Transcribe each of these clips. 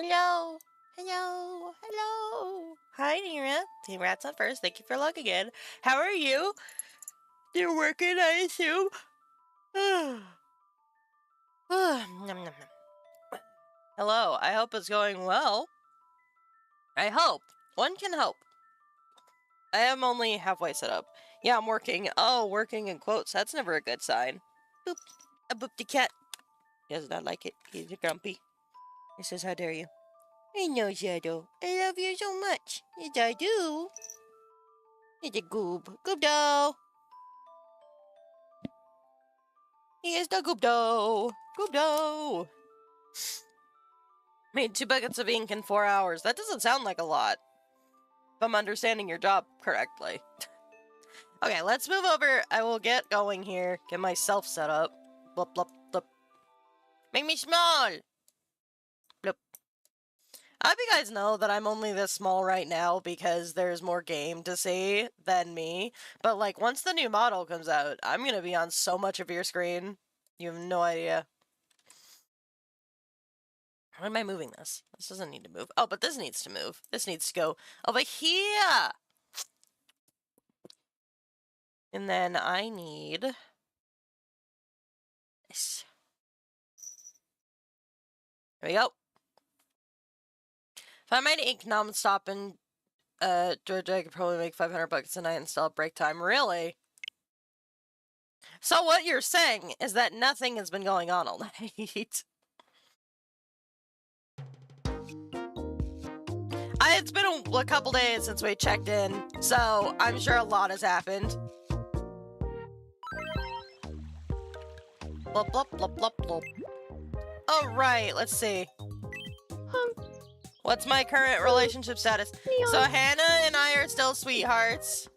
Hello. Hello. Hello. Hi, Nira. Team Rats on first. Thank you for logging in. How are you? You're working, I assume. Nom, nom, nom. Hello. I hope it's going well. I hope. One can hope. I am only halfway set up. Yeah, I'm working. Oh, working in quotes. That's never a good sign. Boop. A boop the cat. He does not like it. He's grumpy. He says, how dare you? I know, Shadow. I love you so much. Yes, I do. It's a goob. Goobdo. He is the Goobdo. Goobdo. Made 2 buckets of ink in 4 hours. That doesn't sound like a lot. If I'm understanding your job correctly. Okay, let's move over. I will get going here. Get myself set up. Blup, blup, blup. Make me small. Blup. I hope you guys know that I'm only this small right now because there's more game to see than me. But, like, once the new model comes out, I'm gonna be on so much of your screen. You have no idea. Why am I moving this? This doesn't need to move. Oh, but this needs to move. This needs to go over here. And then I need this. There we go. If I made ink non-stop in Georgia, I could probably make 500 bucks a night and still have break time. Really? So what you're saying is that nothing has been going on all night. It's been a couple days since we checked in, so I'm sure a lot has happened. Blop, blop, blop, blop, blop. Alright, let's see. What's my current relationship status? So Hannah and I are still sweethearts.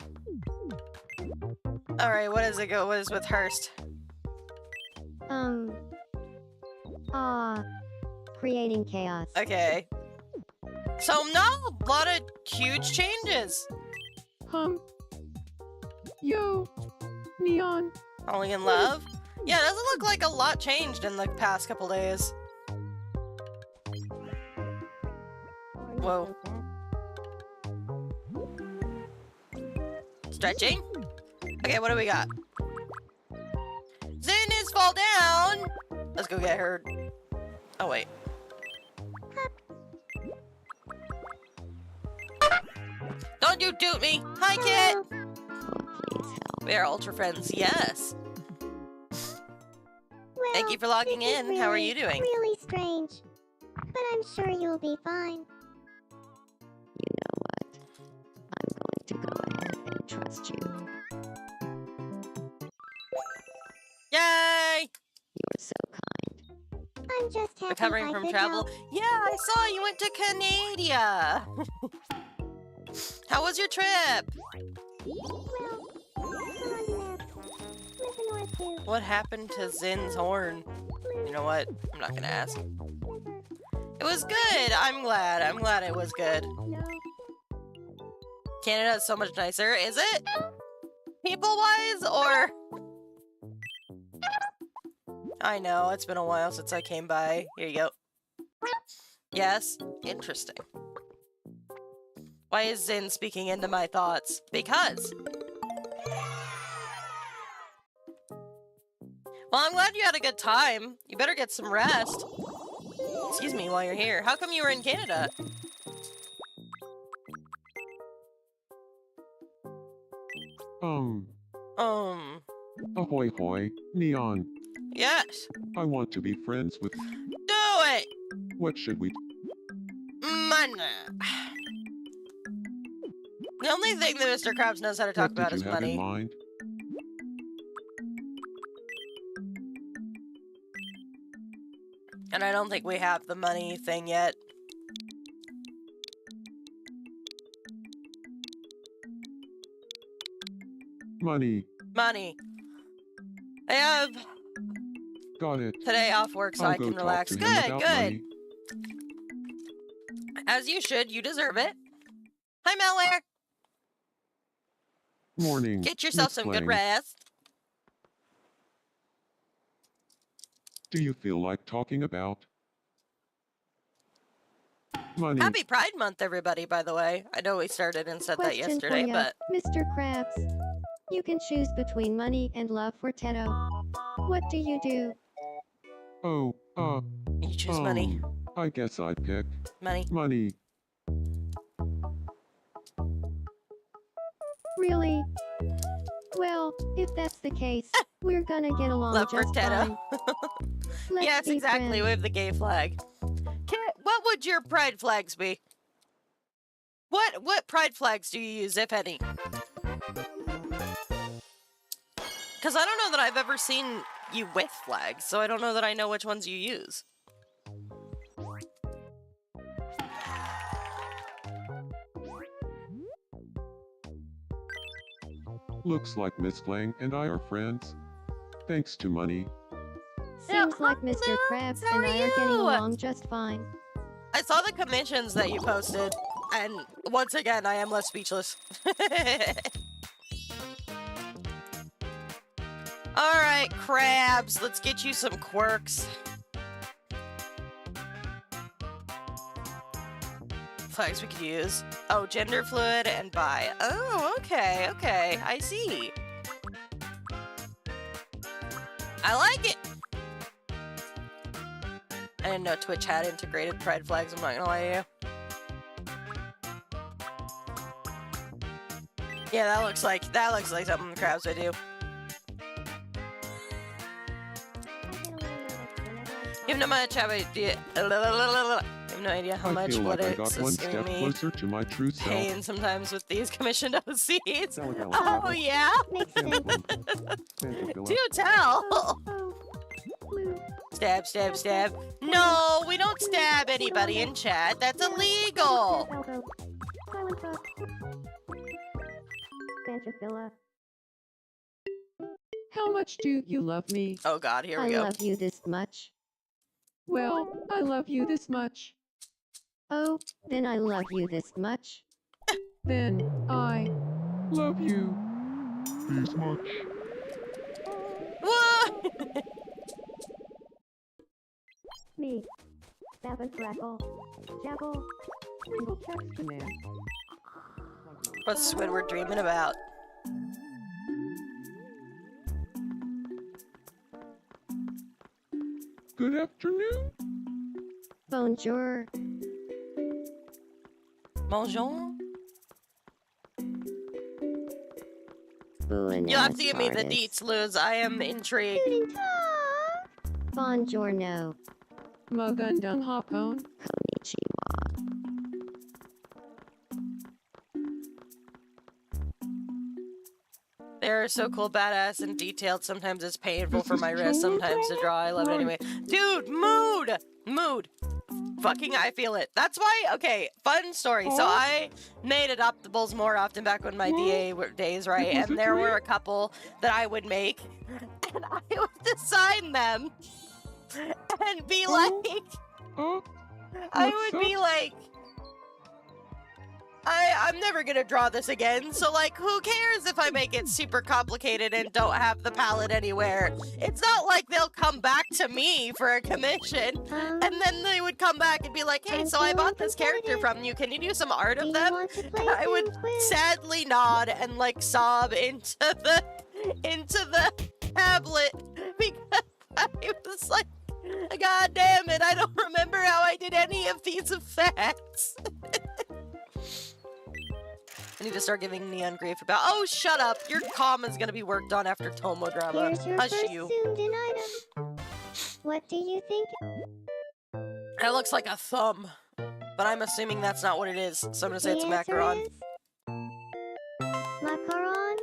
Alright, what is it go? What is with Hurst? Creating chaos. Okay. So no, a lot of huge changes. Yo, Neon. Falling in love? Yeah, it doesn't look like a lot changed in the past couple days. Whoa. Stretching? Okay, what do we got? Zin is fall down! Let's go get her. Oh, wait. Don't you doot me! Hi, Kit! Oh, please help. We are ultra friends, yes. Well, Thank you for logging this is in. How are you doing? Really strange. But I'm sure you'll be fine. You know what? I'm going to go ahead and trust you. Yay! You're so kind. I'm just happy Recovering I from could travel. help. Yeah, I saw you went to Canada. How was your trip? Well, on that. Listen or two. What happened to Zin's horn? You know what? I'm not gonna ask. It was good. I'm glad. I'm glad it was good. No. Canada's so much nicer. Is it? People-wise, or? I know. It's been a while since I came by. Here you go. Yes? Interesting. Why is Zin speaking into my thoughts? Because. Well, I'm glad you had a good time. You better get some rest. Excuse me while you're here. How come you were in Canada? Ahoy hoy, Neon. Yes. I want to be friends with. Do it! What should we? Money. The only thing that Mr. Krabs knows how to talk What about did is you have in money. mind? And I don't think we have the money thing yet. Money. Money. I have Got it. today off work so I'll I go can talk relax. to him Good, about good. money. As you should. You deserve it. Hi, Malware. Morning. Get yourself Miss some good Clang. rest. Do you feel like talking about? Money. Happy Pride Month, everybody, by the way. I know we started and said that Question yesterday, for ya, but Mr. Krabs. You can choose between money and love for Teto. What do you do? Oh, you choose money. I guess I'd pick Money. money. Really? Well, if that's the case, we're gonna get along Love for just Teto. fine. Let's Yes, be exactly. friends. We have the gay flag. What would your pride flags be? What pride flags do you use, if any? Because I don't know that I've ever seen you with flags, so I don't know that I know which ones you use. Looks like Miss Lang and I are friends. Thanks to money. Seems like Mr. hello, Krabs how and are I are getting you? along just fine. I saw the commissions that you posted, and once again, I am left speechless. Alright, crabs, let's get you some quirks. Flags we could use. Oh, gender fluid and bi. Oh, okay, okay, I see. I like it. I didn't know Twitch had integrated pride flags, I'm not gonna lie to you. Yeah, that looks like something the crabs would do. You have no much idea. You have no idea how I much feel what like I got it's one giving step me closer to my true self. pain sometimes with these commissioned OCs. Sally, Oh yeah? Makes sense. Do tell! Oh, Blue. Stab, stab, stab. No, we don't stab anybody in chat. That's illegal. Elbow. Silent hook. Banjophila. How much do you love me? Oh god, here I we go. love you this much. Well, I love you this much. Oh, then I love you this much. Then, I Love you. This much. Whoa! Me. Seven Crackle. Jabble. single text command. What's Squidward dreaming about? Good afternoon. Bonjour. Bonjour? Buenas You'll have to give me the tardes. deets, Luz. I am intrigued. Shooting talk. Buongiorno. Magandang hapon. Konnichiwa. They're so cool, badass, and detailed. Sometimes it's painful This for is my wrist, sometimes to draw. I love it anyway. Dude, mood! Mood! Fucking I feel it. That's why, okay, fun story. So I made adoptables more often back when my DA days, right? It was And a there were dream. a couple that I would make, and I would design them and be like, Oh, I what's would be up? like, I'm never gonna draw this again, so like, who cares if I make it super complicated and don't have the palette anywhere? It's not like they'll come back to me for a commission, and then they would come back and be like, hey, I'm so I feeling bought this character competitive. from you, can you do some art Do of you them? want to play And I would some quiz? sadly nod and like sob into the tablet because I was like, God damn it, I don't remember how I did any of these effects. I need to start giving Neon grief about. Oh, shut up! Your comm is gonna be worked on after Tomo drama. Here's your Hush first you. zoomed-in item. What do you think? That looks like a thumb, but I'm assuming that's not what it is. So I'm gonna say The it's a answer macaron. is macaron.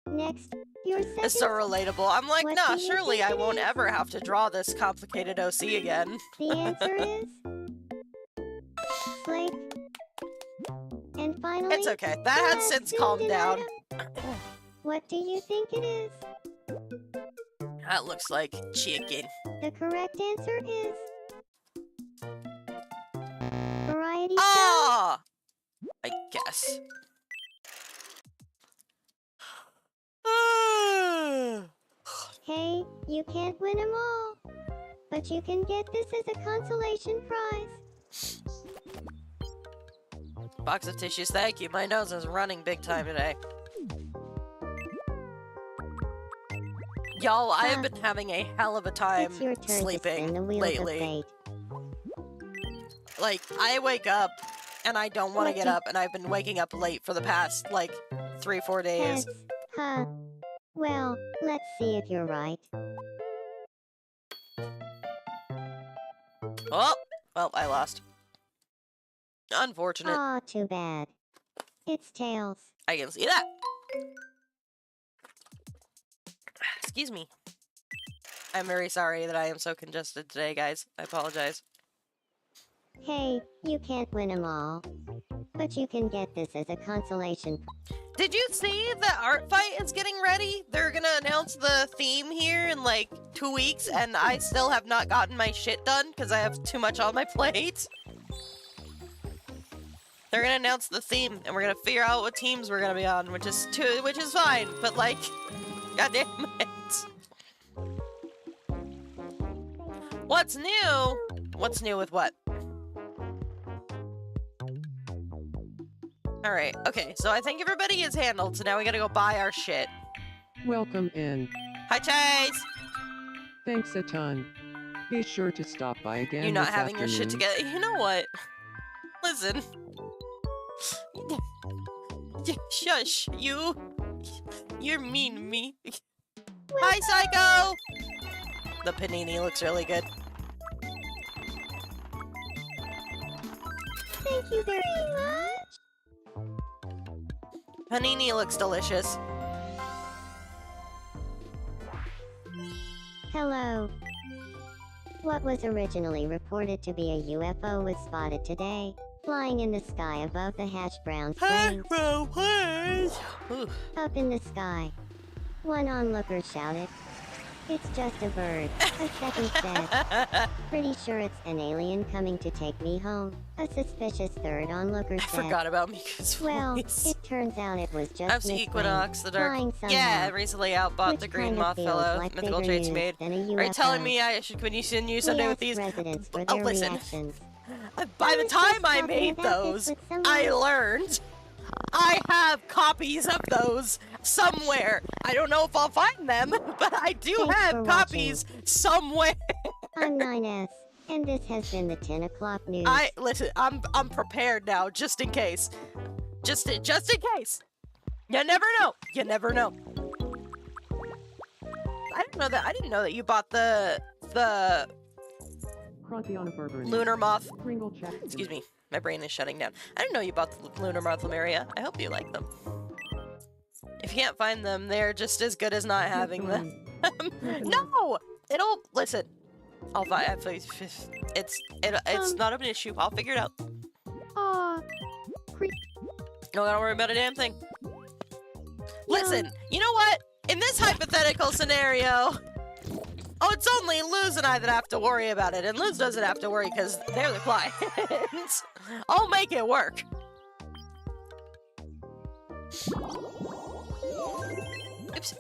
Next, your second. It's so relatable. I'm like, What nah, do you surely think I it won't is? ever have to draw this complicated OC again. The answer is Slate. And finally, It's okay. That the has last since calmed zoomed-in down. item. What do you think it is? That looks like chicken. The correct answer is variety stone. Ah! I guess. Hey, you can't win them all, but you can get this as a consolation prize. Box of tissues, thank you. My nose is running big time today. Y'all, I have been having a hell of a time It's your turn to spin the sleeping wheel lately. of fate. Like, I wake up and I don't want to What get do- up, and I've been waking up late for the past, like, 3-4 days. Heads. Huh. Well, let's see if you're right. Oh! Well, I lost. Unfortunate. Aw, too bad. It's tails. I can see that. Excuse me. I'm very sorry that I am so congested today, guys. I apologize. Hey, you can't win 'em all. But you can get this as a consolation. Did you see that Art Fight is getting ready? They're gonna announce the theme here in like 2 weeks, and I still have not gotten my shit done because I have too much on my plate. They're gonna announce the theme, and we're gonna figure out what teams we're gonna be on, which is fine. But like, goddamn it. What's new? What's new with what? Alright, okay, so I think everybody is handled, so now we gotta go buy our shit. Welcome in. Hi, Chase! Thanks a ton. Be sure to stop by again You're not this having your shit afternoon. together. You know what? Listen. Shush, you're mean to me. Hi, Psycho! The panini looks really good. Thank you very much. Panini looks delicious. Hello. What was originally reported to be a UFO was spotted today, flying in the sky above the Hash Brown Springs. Ooh. Up in the sky. One onlooker shouted, "It's just a bird." A second said, "Pretty sure it's an alien coming to take me home." A suspicious third onlooker I said, forgot about Mika's "Well, voice. it turns out it was just I've seen Miss Equinox, the Lane, Dark. flying Yeah, somehow," recently outbought which the Green kind of Moth feels fellow. like Mythical bigger traits news made. than a Are you telling UFO. me I should continue We Sunday with asked these? residents for Oh, their listen. reactions. By the was time just I talking made about this those, with someone. I learned I have copies of those somewhere. I don't know if I'll find them, but I do Thanks for have watching. copies somewhere. I'm 9S, and this has been the 10 o'clock news. Listen, I'm prepared now, just in case. Just in case. You never know. You never know. I didn't know that you bought the Crunchy on a burger. and lunar moth. Pringle check. Excuse me, my brain is shutting down. I didn't know you bought the lunar moth Lemuria. I hope you like them. If you can't find them, they're just as good as not having them. No, listen. I'll find. It's not an issue. I'll figure it out. Aw. No, don't worry about a damn thing. Listen, you know what? In this hypothetical scenario, it's only Luz and I that have to worry about it, and Luz doesn't have to worry because they're the clients. I'll make it work. Oops.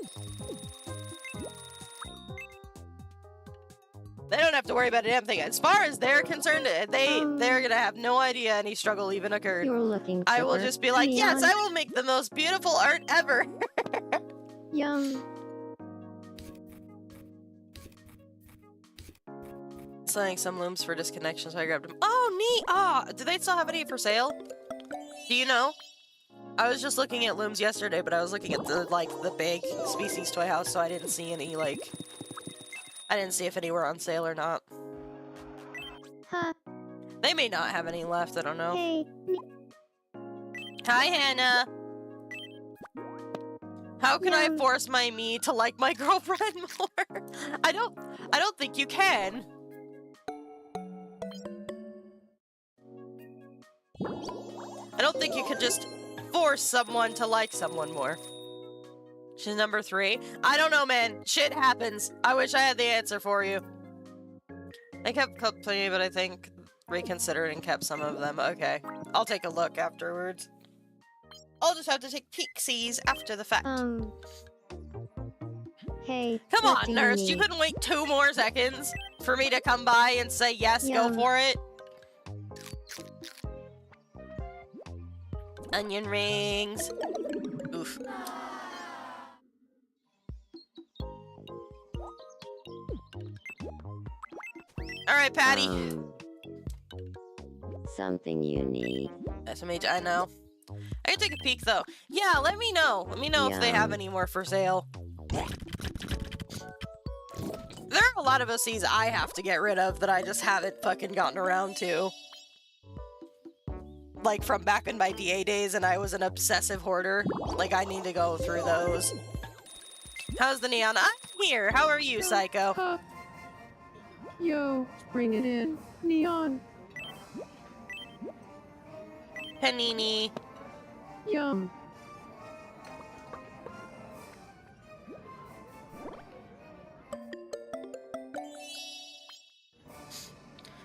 They don't have to worry about a damn thing. As far as they're concerned, they're gonna have no idea any struggle even occurred. You're looking I will chipper. just be like, yes, Neon. I will make the most beautiful art ever. Yum. Selling some looms for disconnection, so I grabbed them. Oh, neat! Ah, do they still have any for sale? Do you know? I was just looking at looms yesterday, but I was looking at the big Species Toy House, so I didn't see any, I didn't see if any were on sale or not. Huh. They may not have any left, I don't know. Hey. Hi, Hannah! How can I force my me to like my girlfriend more? I don't think you can. I don't think you could just force someone to like someone more. She's number 3. I don't know, man. Shit happens. I wish I had the answer for you. I kept plenty, but I think reconsidered and kept some of them. Okay. I'll take a look afterwards. I'll just have to take peeksies after the fact. Hey. Come what on, do nurse. You need? couldn't wait 2 more seconds for me to come by and say, yes, go Yum. for it? Onion rings. Oof. Alright, Patty. Something you need. SMH, I know. I can take a peek though. Yeah, let me know. Let me know if they have any more for sale. There are a lot of OCs I have to get rid of that I just haven't fucking gotten around to. Like from back in my DA days and I was an obsessive hoarder. Like I need to go through those. How's the neon? I'm here. How are you, Psycho? Yo, bring it in, Neon. Panini. Yum.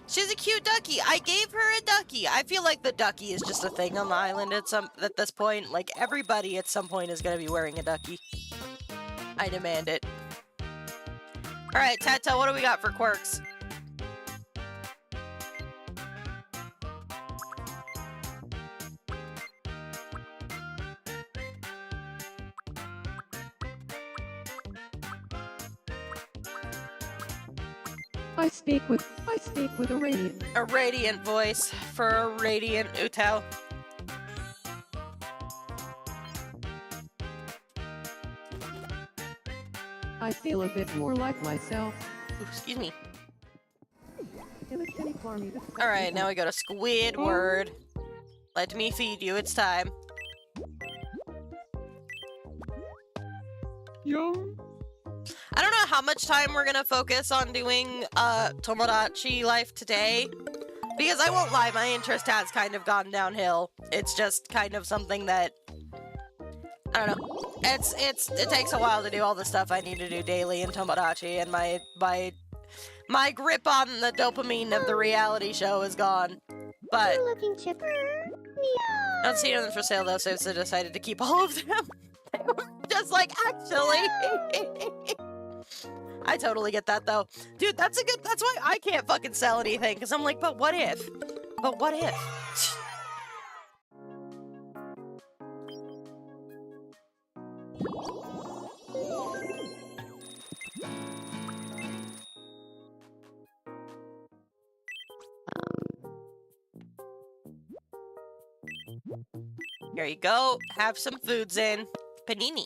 She's a cute ducky. I gave her a ducky. I feel like the ducky is just a thing on the island at this point. Like everybody at some point is gonna be wearing a ducky. I demand it. All right, Tata, what do we got for quirks? I speak with a radiant. A radiant voice for a radiant Utao. I feel a bit more like myself. Ooh, excuse me. All Alright, now we go to Squidward. Let me feed you, it's time. Yum. I don't know how much time we're gonna focus on doing Tomodachi life today. Because I won't lie, my interest has kind of gone downhill. It's just kind of something that I don't know. It takes a while to do all the stuff I need to do daily in Tomodachi, and my grip on the dopamine of the reality show is gone. But You're looking chipper. I don't see them for sale though, so I decided to keep all of them. Just like, actually. I totally get that though. Dude, that's why I can't fucking sell anything, because I'm like, but what if? But what if? Here you go. Have some foods in. Panini.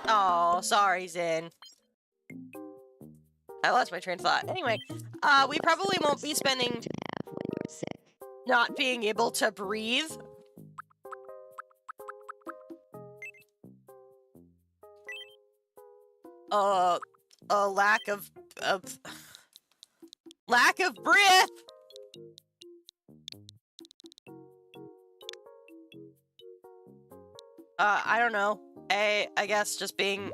Oh, sorry, Zin. I lost my train of thought. Anyway, we probably won't be spending To have when you're sick. not being able to breathe. A lack of breath. I don't know. I guess just being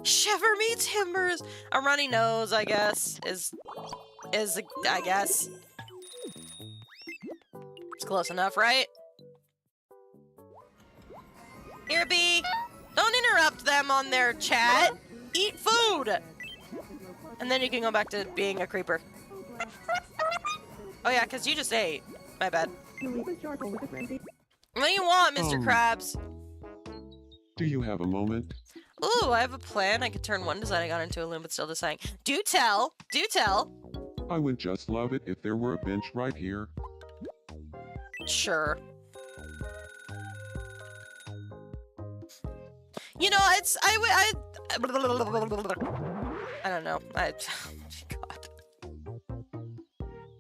shiver me timbers. A runny nose, I guess, is I guess it's close enough, right? Here, Bee. Don't interrupt them on their chat. Eat food. And then you can go back to being a creeper. Oh yeah, because you just ate. My bad. What do you want, Mr. Krabs? Do you have a moment? Ooh, I have a plan. I could turn one designing on into a loom, but still deciding. Do tell. Do tell. I would just love it if there were a bench right here. Sure. You know, I don't know. God.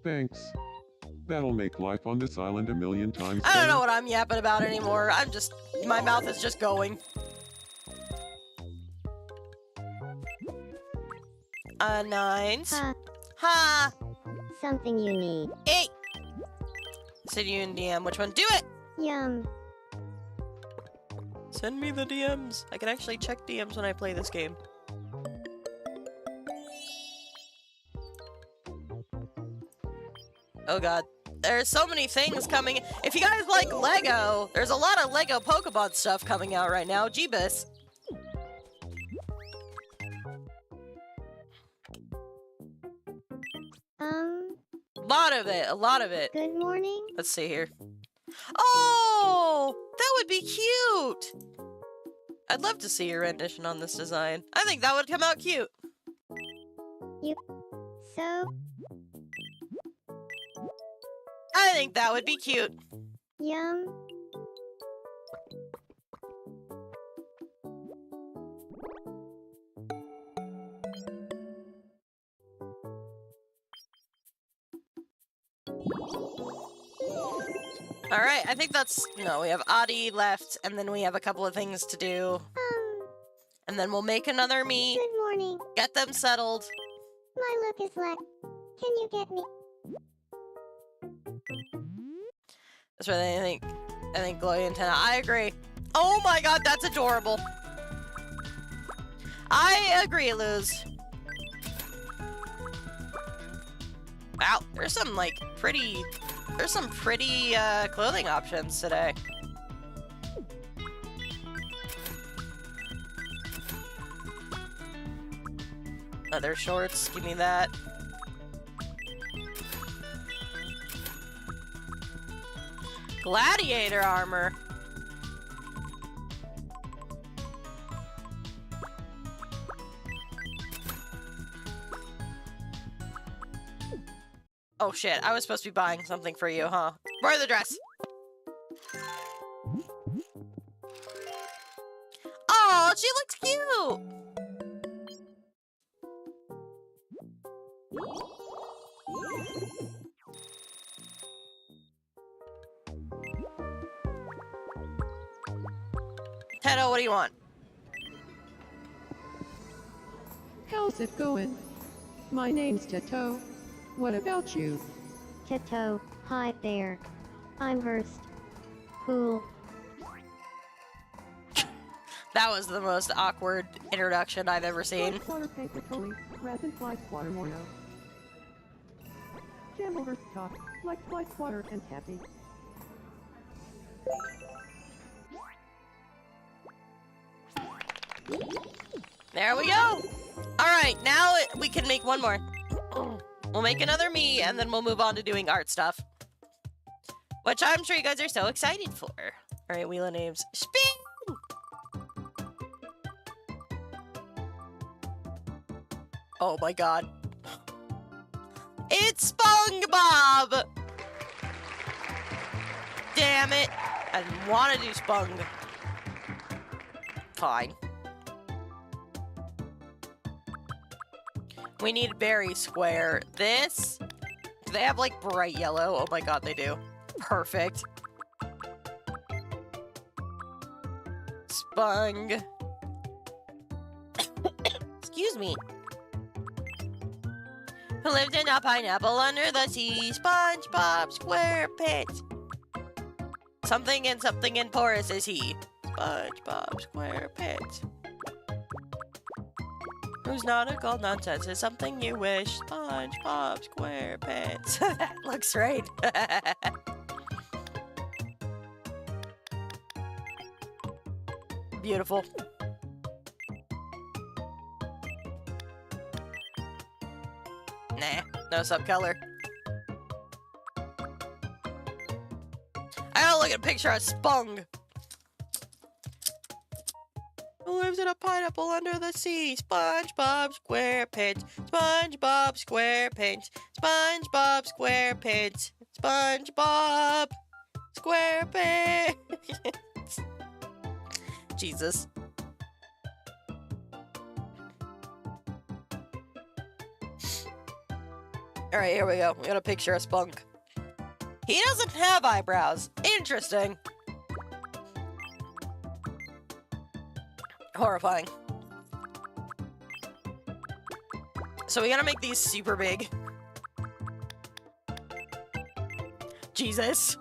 Thanks. That'll make life on this island a million times I don't know better. what I'm yapping about anymore. My mouth is just going. Nines. Ha. Something you need. 8. Send you in DM. Which one? Do it. Yum. Send me the DMs. I can actually check DMs when I play this game. Oh god. There's so many things coming. If you guys like Lego, there's a lot of Lego Pokemon stuff coming out right now. Jeebus. A lot of it, a lot of it. Good morning. Let's see here. Oh, that would be cute. I'd love to see your rendition on this design. I think that would come out cute. So, I think that would be cute. yum. All right, I think that's, no, we have Adi left, and then we have a couple of things to do. And then we'll make another me, Good morning. get them settled. My look is like, can you get me? That's what I think glowy antenna. I agree. Oh my god, that's adorable. I agree, Luz. Wow, there's some pretty clothing options today. Leather shorts, give me that. Gladiator armor. Oh shit, I was supposed to be buying something for you, huh? Wear the dress. Oh, she looks cute. Tedo, what do you want? How's it going? My name's Teto. What about you? Tito, hi there. I'm Hurst. Cool. That was the most awkward introduction I've ever seen. White water paper Coley, rather like water Morno. Jam over top, like white water and happy. There we go. All right, now we can make one more. We'll make another me, and then we'll move on to doing art stuff, which I'm sure you guys are so excited for. All right, wheel of names. Spin! Oh my god. It's SpongeBob! Damn it. I didn't want to do Spong. Fine. We need berry square. This, do they have like bright yellow? Oh my god, they do. Perfect. Spong. Excuse me. Who lived in a pineapple under the sea? SpongeBob SquarePants. Something and porous is he. SpongeBob SquarePants. Who's not a gold nonsense is something you wish. SpongeBob SquarePants. That looks right. Beautiful. Nah, no subcolor. I gotta look at a picture of Spong. Who lives in a pineapple under the sea? SpongeBob SquarePants. SpongeBob SquarePants. SpongeBob SquarePants. SpongeBob SquarePants. Jesus. Alright, here we go. We got a picture of Spunk. He doesn't have eyebrows. Interesting. Horrifying. So we gotta make these super big. Jesus.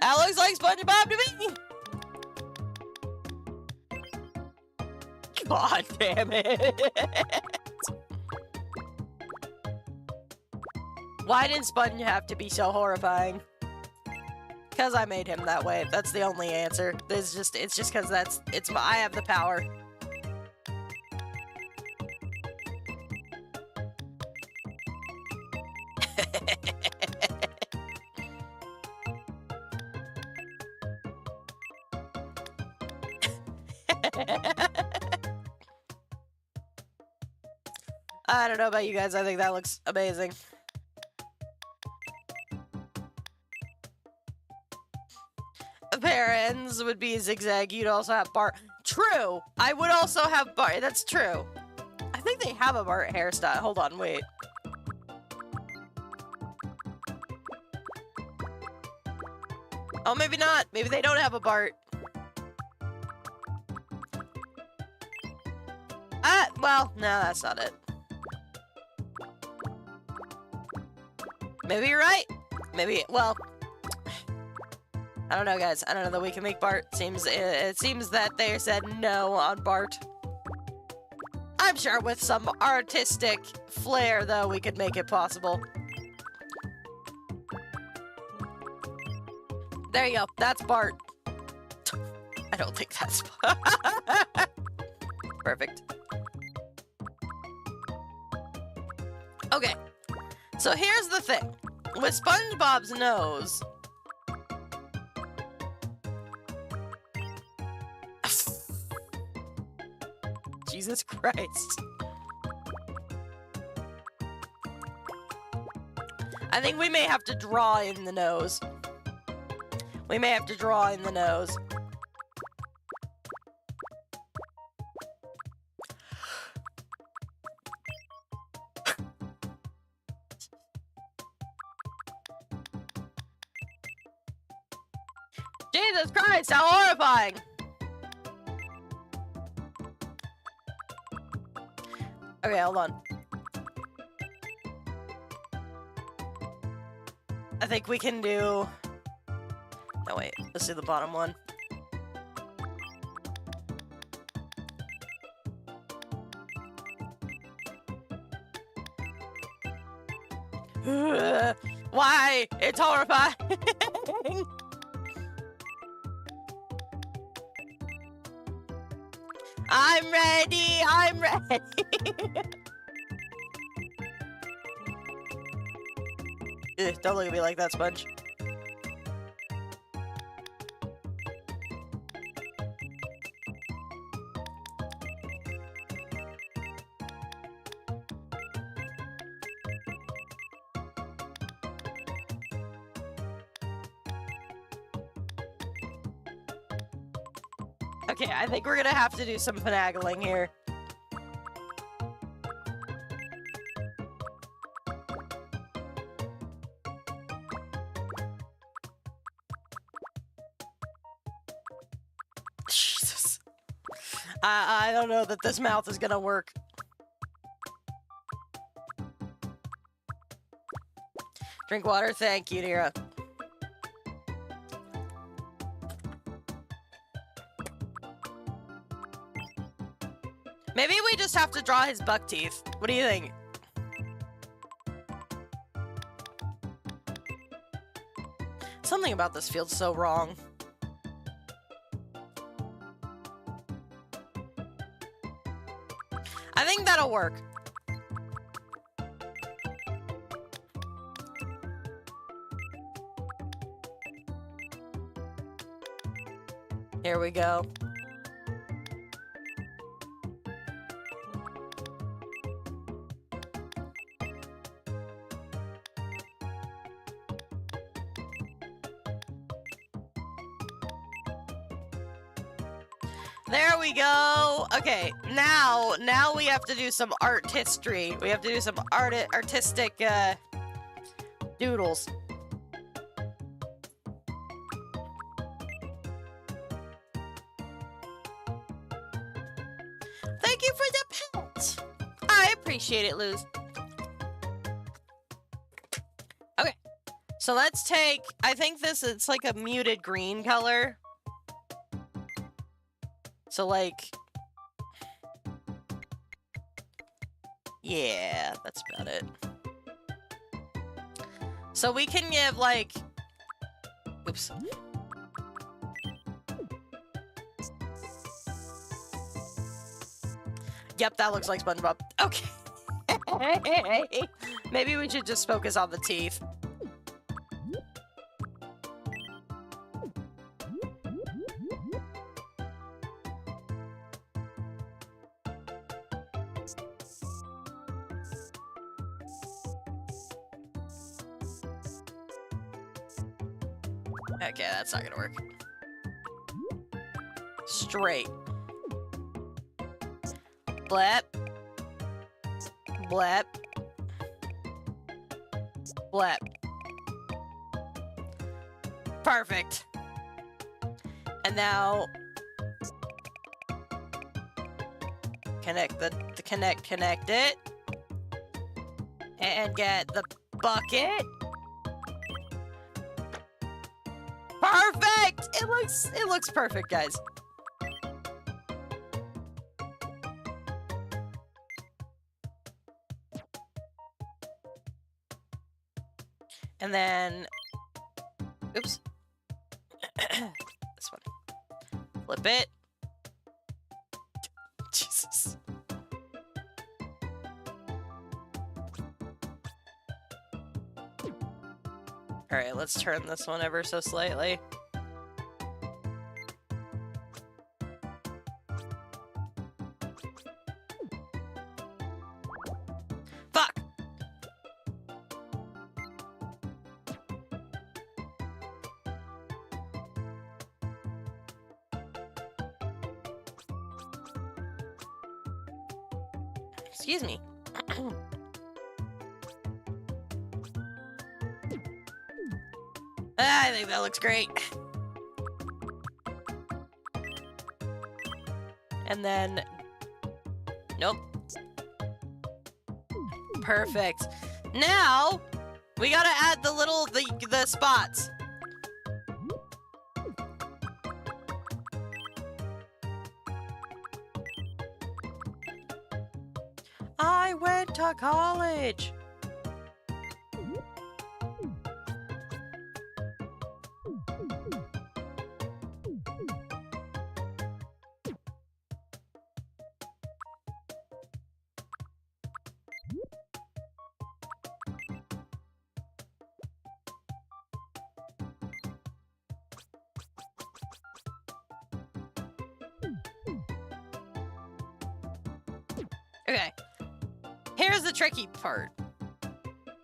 That looks like SpongeBob to me! God damn it. Why did Sponge have to be so horrifying? Cause I made him that way. That's the only answer. It's just cause I have the power. I don't know about you guys, I think that looks amazing. Pair ends would be zigzag, you'd also have Bart. True! I would also have Bart, that's true. I think they have a Bart hairstyle. Hold on, wait. Oh, maybe not. Maybe they don't have a Bart. Well, no, that's not it. Maybe you're right. Maybe, well, I don't know, guys. I don't know that we can make Bart. It seems that they said no on Bart. I'm sure with some artistic flair, though, we could make it possible. There you go. That's Bart. I don't think that's perfect. Okay. So here's the thing. With SpongeBob's nose... Jesus Christ. I think we may have to draw in the nose. We may have to draw in the nose. Jesus Christ, how horrifying! Okay, hold on. I think we can do... No, wait. Let's do the bottom one. Why? It's horrifying! I'm ready! I'm ready! Ugh, don't look at me like that, Sponge. Okay, I think we're gonna have to do some finagling here. Jesus. I don't know that this mouth is gonna work. Drink water, thank you, Nira. Maybe we just have to draw his buck teeth. What do you think? Something about this feels so wrong. I think that'll work. Here we go. There we go. Okay, now we have to do some artistry. We have to do some artistic doodles. Thank you for the pet. I appreciate it, Luz. Okay, so let's take. I think it's like a muted green color. So, like, yeah, that's about it. So we can give, like, Oops. Yep, that looks like SpongeBob. Okay. Maybe we should just focus on the teeth. Okay, that's not gonna work. Straight. Blep. Blep. Blep. Perfect. And now connect connect it. And get the bucket. Perfect! It looks perfect, guys. And then, oops. This one. Flip it. Jesus. Alright, let's turn this one ever so slightly. Fuck! Excuse me. I think that looks great. And then, nope. Perfect. Now, we gotta add the spots. I went to college. Okay. Here's the tricky part.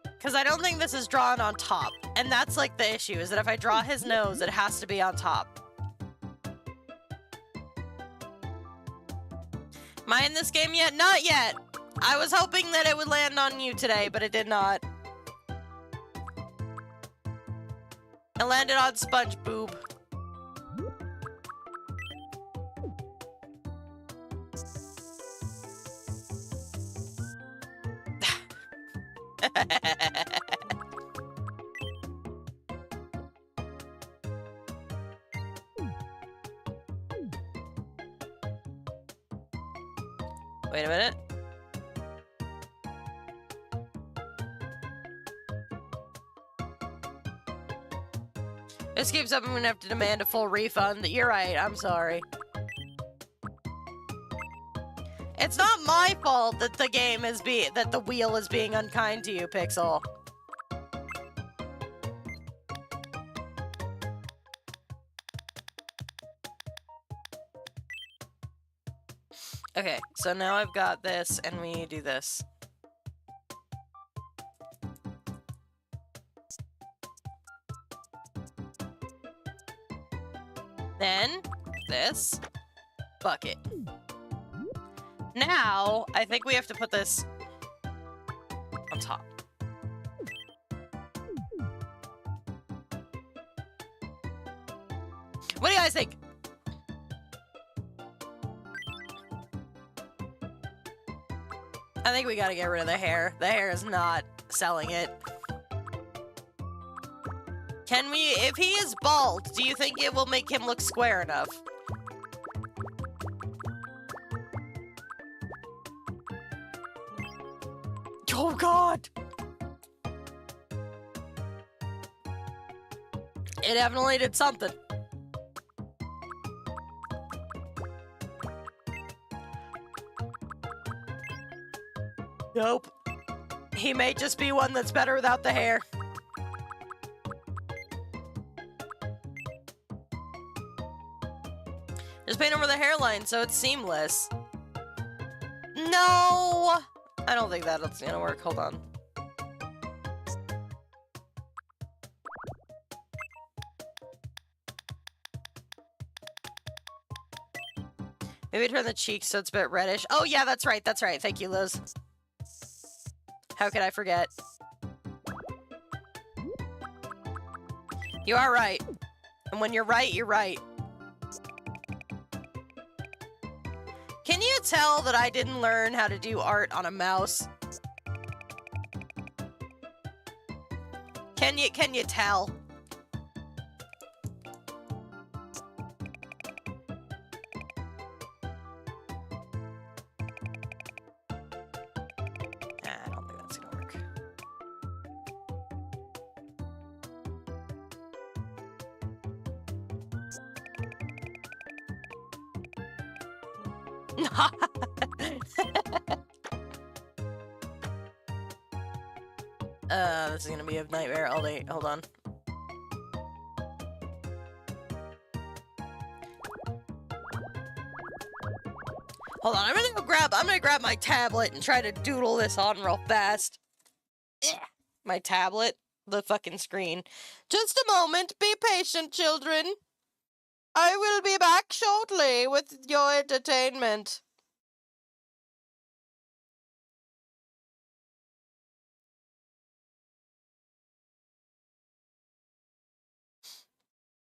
Because I don't think this is drawn on top. And that's like the issue, is that if I draw his nose, it has to be on top. Am I in this game yet? Not yet! I was hoping that it would land on you today, but it did not. It landed on Sponge Boob. Wait a minute. This keeps up, I'm gonna have to demand a full refund. You're right, I'm sorry. It's not my fault that the game is that the wheel is being unkind to you, Pixel. Okay, so now I've got this, and we do this. Then, this. Bucket. Now, I think we have to put this on top. What do you guys think? I think we gotta get rid of the hair. The hair is not selling it. Can we, if he is bald, do you think it will make him look square enough? Oh god! It definitely did something. Nope. He may just be one that's better without the hair. Just paint over the hairline so it's seamless. No! I don't think that's gonna work. Hold on. Maybe turn the cheeks so it's a bit reddish. Oh, yeah, that's right. That's right. Thank you, Liz. How could I forget? You are right. And when you're right, you're right. Can you tell that I didn't learn how to do art on a mouse? Can you tell? I don't think that's gonna work. This is gonna be a nightmare all day. Hold on. Hold on, I'm gonna grab my tablet and try to doodle this on real fast. Ugh. My tablet, the fucking screen. Just a moment, be patient, children. I will be back shortly with your entertainment.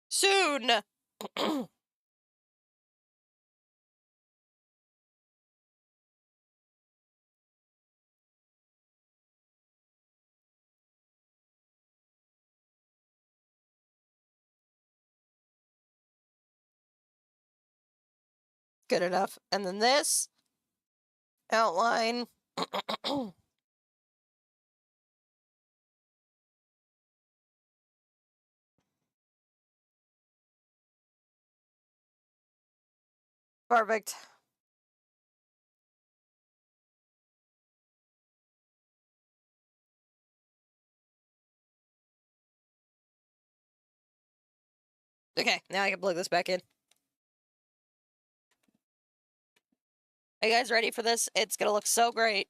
Soon. Good enough. And then this outline. Perfect. Okay, now I can plug this back in. Are you guys ready for this? It's gonna look so great.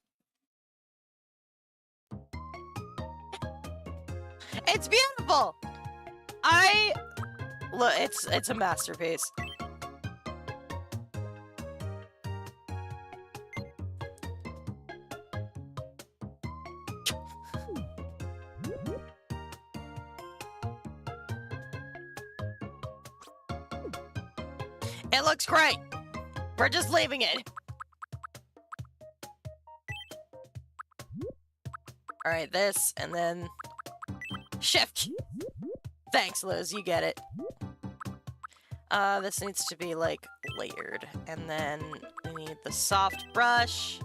It's beautiful! Look, it's a masterpiece. It looks great. We're just leaving it. All right, this, and then shift. Thanks, Liz, you get it. This needs to be, like, layered. And then we need the soft brush.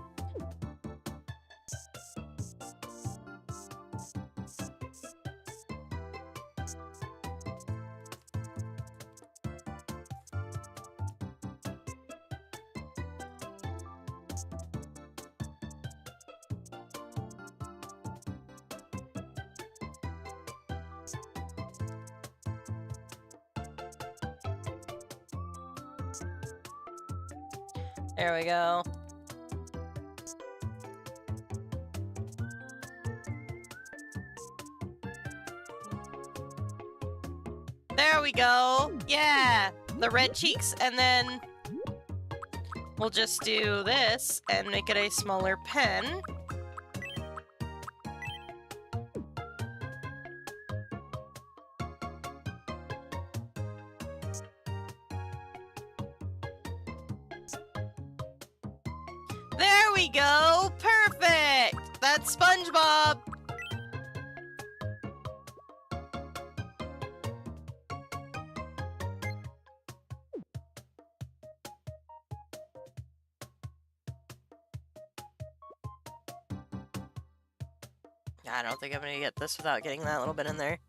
There we go. There we go. Yeah, the red cheeks, and then we'll just do this and make it a smaller pen. There we go. Perfect. That's SpongeBob. I don't think I'm gonna get this without getting that little bit in there.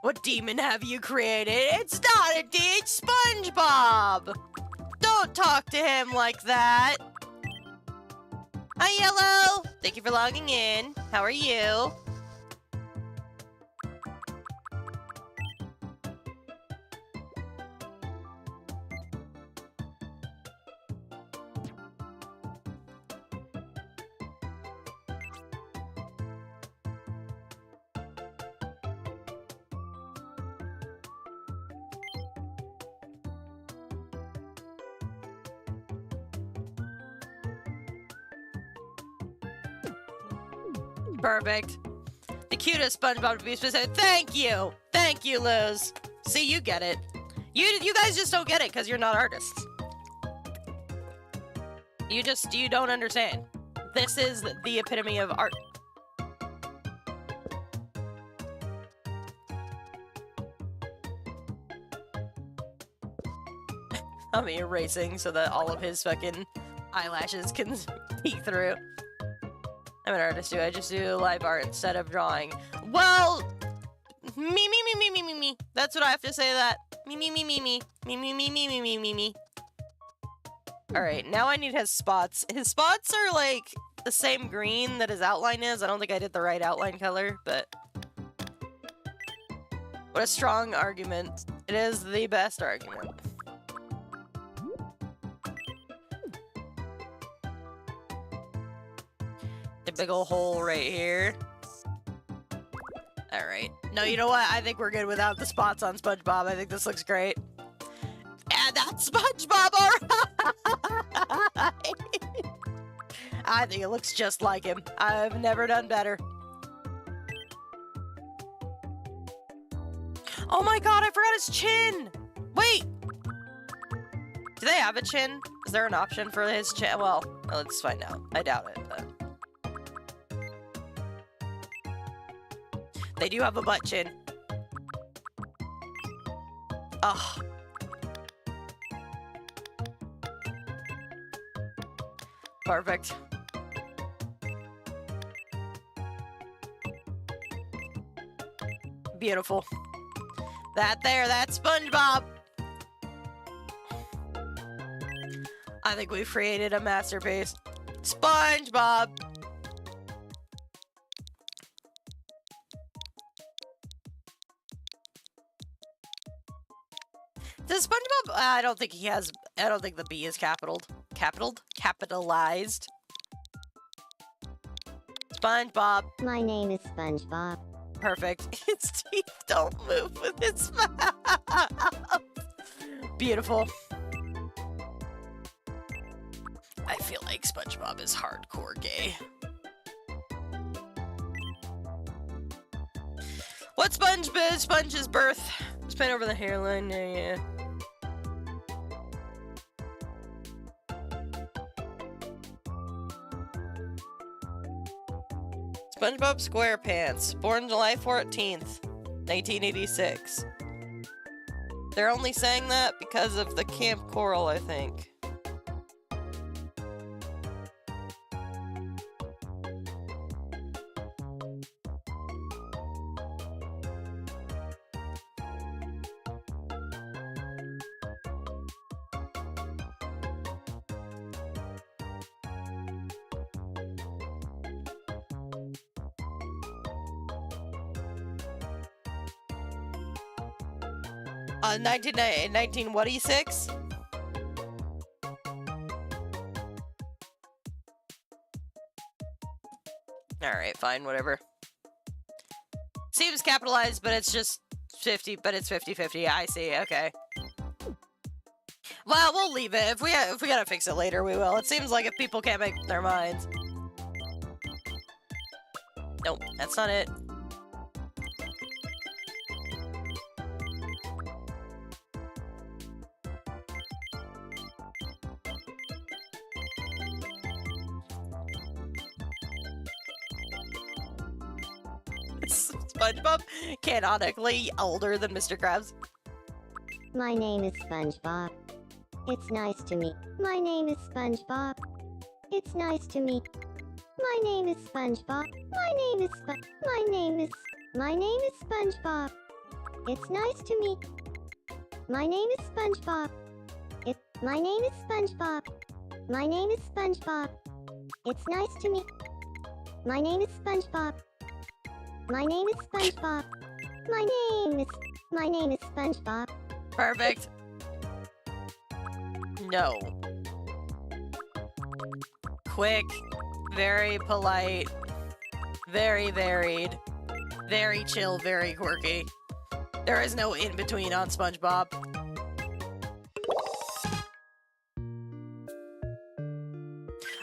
What demon have you created? It's not a demon, it's SpongeBob! Don't talk to him like that! Hi, Yellow! Thank you for logging in. How are you? Perfect. The cutest SpongeBob to be specific. Thank you! Thank you, Liz. See, you get it. You guys just don't get it because you're not artists. You don't understand. This is the epitome of art. I'm erasing so that all of his fucking eyelashes can peek through. I'm an artist too. I just do live art instead of drawing. Well, me. That's what I have to say to that. Me. All right, now I need his spots. His spots are like the same green that his outline is. I don't think I did the right outline color, but what a strong argument. It is the best argument. A big ol' hole right here. Alright. No, you know what? I think we're good without the spots on SpongeBob. I think this looks great. And that's SpongeBob, alright! I think it looks just like him. I've never done better. Oh my god, I forgot his chin! Wait! Do they have a chin? Is there an option for his chin? Well, let's find out. I doubt it, but... They do have a butt chin. Ugh. Perfect. Beautiful. That's SpongeBob! I think we've created a masterpiece. SpongeBob! Does SpongeBob... I don't think he has... I don't think the B is capitalized. Capitalized. SpongeBob. My name is SpongeBob. Perfect. His teeth don't move with his mouth. Beautiful. I feel like SpongeBob is hardcore gay. What Sponge's birth? Just paint over the hairline. Yeah. SpongeBob SquarePants, born July 14th, 1986. They're only saying that because of the Camp Coral, I think. On 1926? Alright, fine, whatever. Seems capitalized, but it's just 50, but it's 50-50. I see, okay. Well, we'll leave it. If we gotta fix it later, we will. It seems like if people can't make their minds. Nope, that's not it. SpongeBob canonically older than Mr. Krabs. My name is SpongeBob. It's nice to meet. My name is SpongeBob. It's nice to meet. My name is SpongeBob. My name is SpongeBob. It's nice to meet. My name is SpongeBob. My name is SpongeBob. My name is SpongeBob. It's nice to meet. My name is SpongeBob. My name is SpongeBob. My name is SpongeBob. Perfect. No. Quick, very polite, very varied, very chill, very quirky. There is no in between on SpongeBob.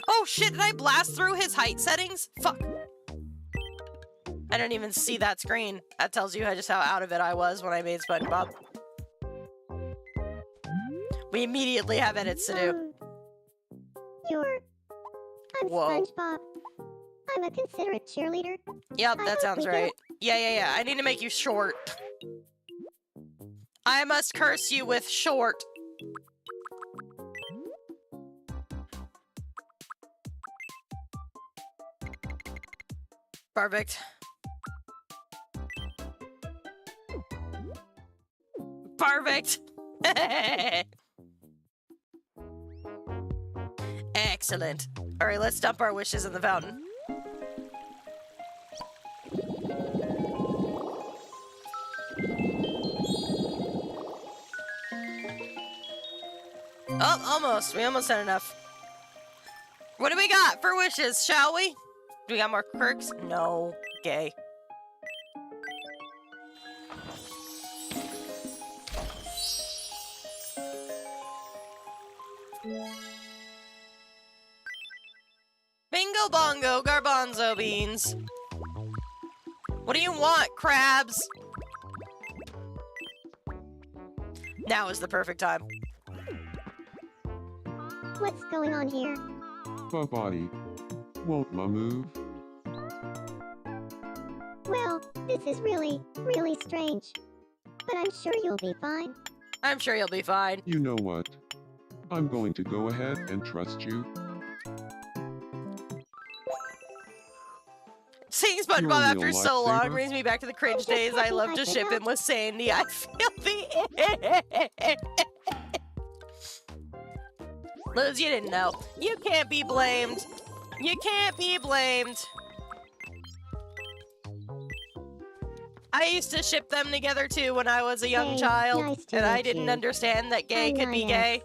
Oh shit, did I blast through his height settings? Fuck. I didn't even see that screen. That tells you just how out of it I was when I made SpongeBob. We immediately have edits to do. I'm Whoa. SpongeBob. I'm a considerate cheerleader. Yep, I that hope sounds we right. Yeah. I need to make you short. I must curse you with short. Perfect. Perfect. Excellent. All right, let's dump our wishes in the fountain. Oh, almost. We almost had enough. What do we got for wishes, shall we? Do we got more quirks? No. Gay. Bingo bongo garbanzo beans. What do you want, crabs? Now is the perfect time. What's going on here? Body. Won't ma move? Well, this is really strange. But I'm sure you'll be fine. I'm sure you'll be fine. You know what? I'm going to go ahead and trust you. Seeing You're a SpongeBob after real so long lifesaver. brings me back to the cringe I'm just days I happy loved I to could ship him help. with Sandy. I feel the Liz, you didn't know. You can't be blamed. You can't be blamed. I used to ship them together too when I was a young Hey, child, nice to and I meet didn't you. understand that gay I'm could be 9S. gay.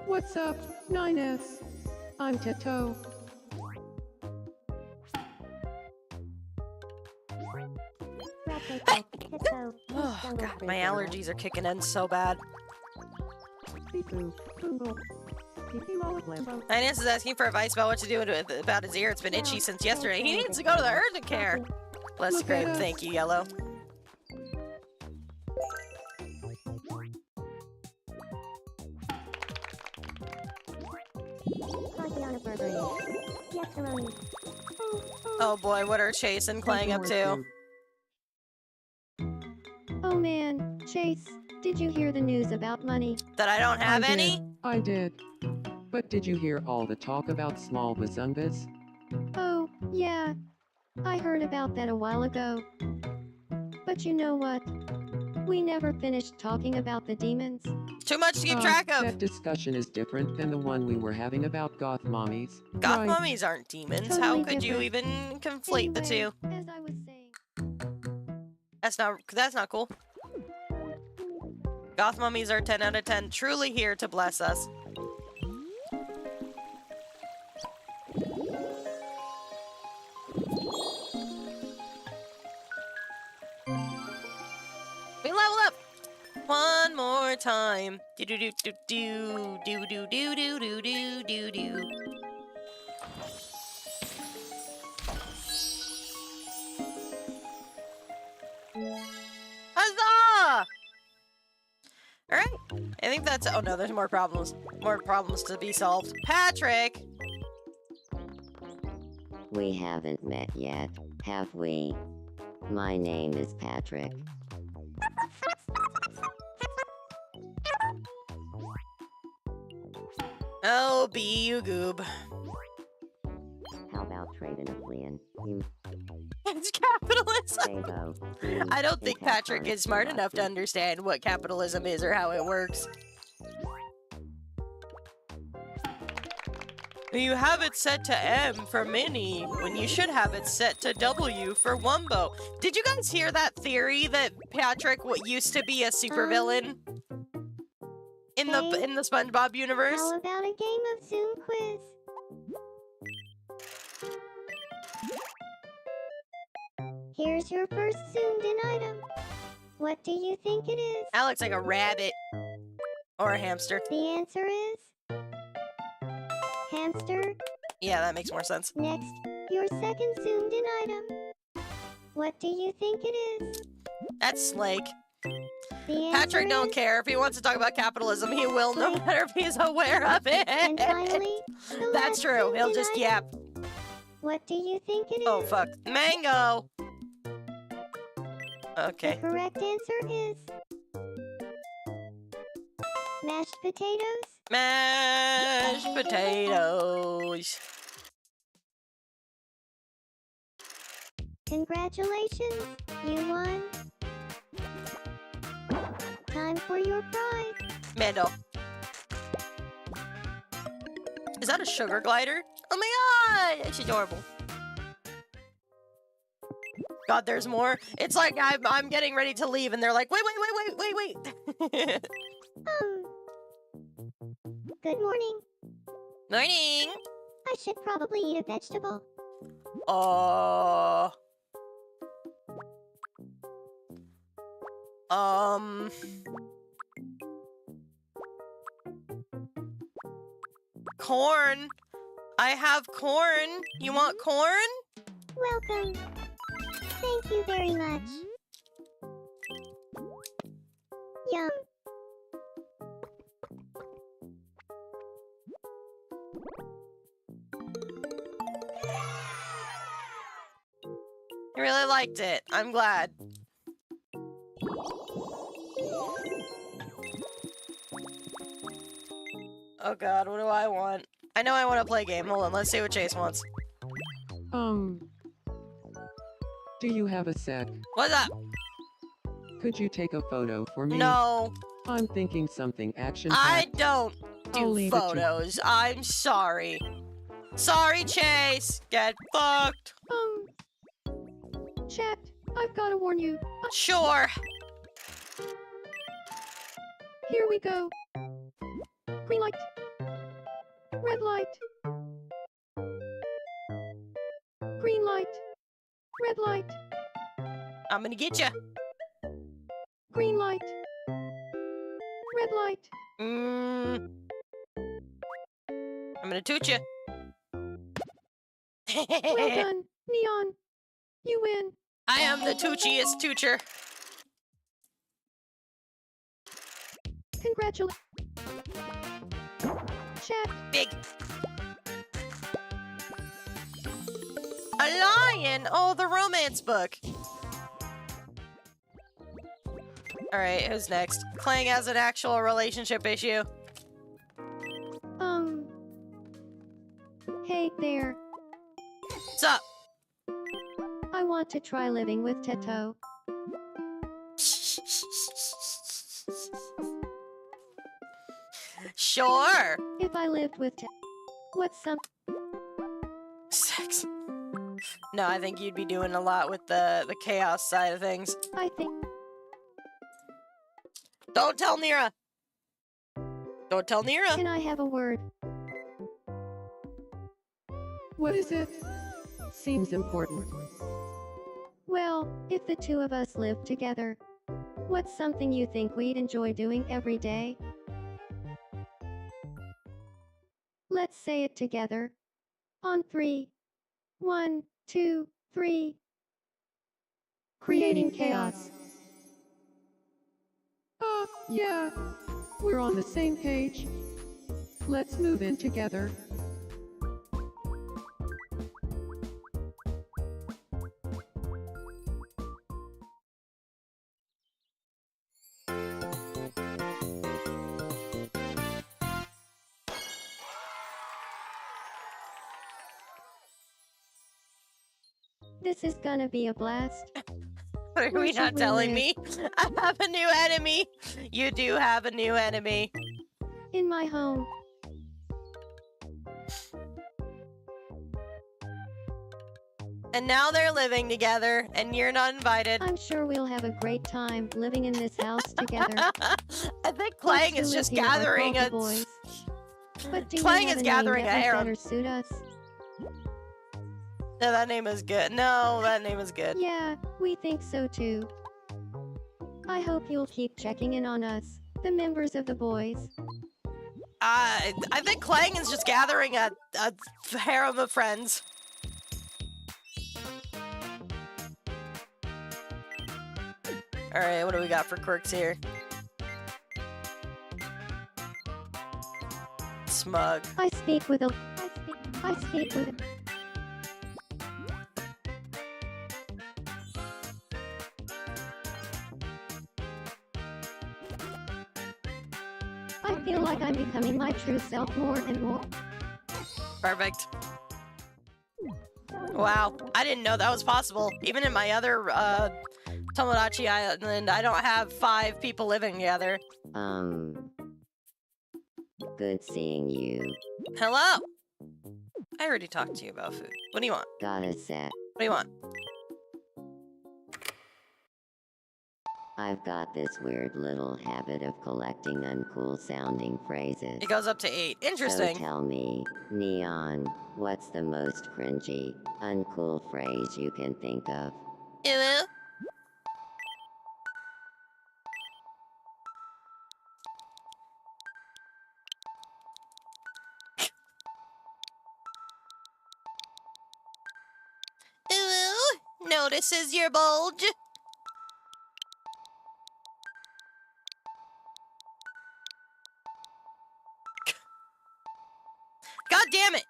What's up, 9S? I'm Teto. Oh, God, my allergies are kicking in so bad. Pee-poo, poodle. Pee-pee lambo. Inez is asking for advice about what to do about his ear. It's been itchy since yesterday. He needs to go to the urgent care. Bless Look Graham. at us. Thank you, Yellow. Oh boy, what are Chase and Clang up to? Oh man, Chase, did you hear the news about money? That I don't have any? I did. But did you hear all the talk about small bazungas? Oh, yeah. I heard about that a while ago. But you know what? We never finished talking about the demons. Too much to keep track of. That discussion is different than the one we were having about goth mommies. Goth Right. mummies aren't demons. Totally How could you different. even conflate the two? Anyway, as I was saying. That's not cool. Goth mummies are 10 out of 10, truly here to bless us. We level up one more time. Do do do do do do do do do do do do do. Huzzah! All right. I think that's. Oh no, there's more problems. More problems to be solved. Patrick. We haven't met yet, have we? My name is Patrick. Oh, be you goob. How about trading a fleeing? You understands capitalism. Bravo. Please I don't think think I Patrick can't is smart watch enough to it. understand what capitalism is or how it works. You have it set to M for Mini when you should have it set to W for Wumbo. Did you guys hear that theory that Patrick used to be a supervillain in the SpongeBob universe? How about a game of Zoom quiz? Here's your first zoomed-in item. What do you think it is? That looks like a rabbit or a hamster. The answer is hamster. Yeah, that makes more sense. Next, your second zoomed-in item. What do you think it is? That's Slake. The answer Patrick don't is- care. If he wants to talk about capitalism, he will, no matter if he's aware of And it. finally, the That's last true. He'll zoomed-in just item. yap. What do you think it is? Oh, fuck. Mango! The Okay. correct answer is mashed potatoes. Mashed potatoes. Congratulations, you won. Time for your prize. Mando. Is that a sugar glider? Oh my god! It's adorable. God, there's more. It's like I'm getting ready to leave and they're like, wait. Good morning. Morning! I should probably eat a vegetable. Corn. I have corn. You want corn? Welcome. Thank you very much. Yum. I really liked it. I'm glad. Oh god, what do I want? I know I want to play a game. Hold on, let's see what Chase wants. Do you have a sec? What's up? Could you take a photo for me? No, I'm thinking something I action-packed. don't I'll do leave it to- photos. I'm sorry. Sorry, Chase. Get fucked. Chat, I've gotta warn you. Sure. Here we go. Green light. Red light. Green light. Red light. I'm gonna get you. Green light. Red light. I'm gonna toot you. Well done, Neon. You win. I am the toochiest toocher. Congratulations. Chat. Big. A lion! Oh, the romance book. Alright, who's next? Clang has an actual relationship issue. Hey there. What's up? I want to try living with Teto. Sure. If I lived with Teto, what's some? Sex. No, I think you'd be doing a lot with the chaos side of things. I think Don't tell Nira. Don't tell Nira. Can I have a word? What is it? Seems important. Well, if the two of us lived together, what's something you think we'd enjoy doing every day? Let's say it together. On 3. 1, 2, 3. Creating chaos. Yeah. We're on the same page. Let's move in together. This is gonna be a blast. What are Where we should not we telling live? me? I have a new enemy. You do have a new enemy. In my home. And now they're living together, and you're not invited. I'm sure we'll have a great time living in this house together. I think Folks Clang who is live just here are gathering called a. the boys. But do Clang you have is a gathering name a that would harem. better suit us? No, that name is good. No, that name is good. Yeah, we think so too. I hope you'll keep checking in on us, the members of the boys. I think Clang is just gathering a harem of friends. Alright, what do we got for quirks here? Smug. I speak with a. I speak with a. I feel like I'm becoming my true self more and more. Perfect. Wow, I didn't know that was possible. Even in my other Tomodachi Island, I don't have 5 people living together. Good seeing you. Hello! I already talked to you about food. What do you want? Got a sec. What do you want? I've got this weird little habit of collecting uncool sounding phrases. It goes up to 8. Interesting. So tell me, Neon, what's the most cringy, uncool phrase you can think of? Hello? Ooh, notices your bulge. God damn it!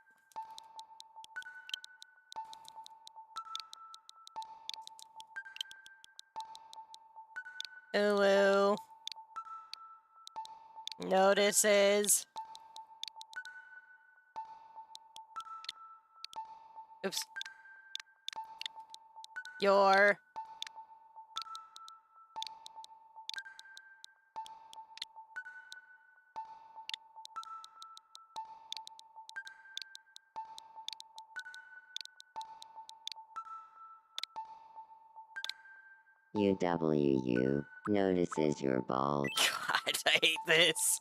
Ooh. Notices. Oops. Your. UWU notices your bulge. God, I hate this.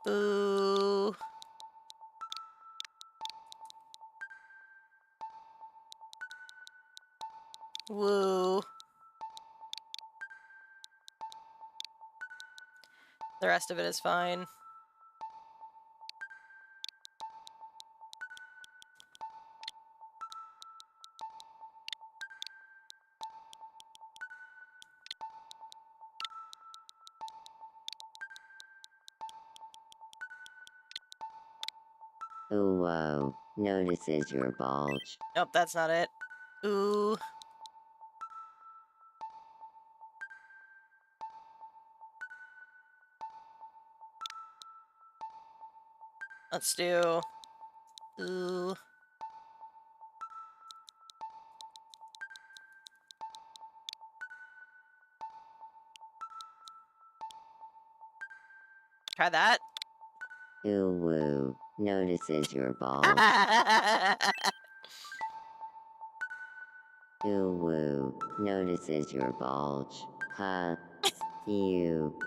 Ooh. Woo. The rest of it is fine. Ooh whoa, notices your bulge. Nope, that's not it. Ooh. Let's do. Ooh. Try that. Ooh woo, notices your bulge. Ooh woo, notices your bulge. Huh. You.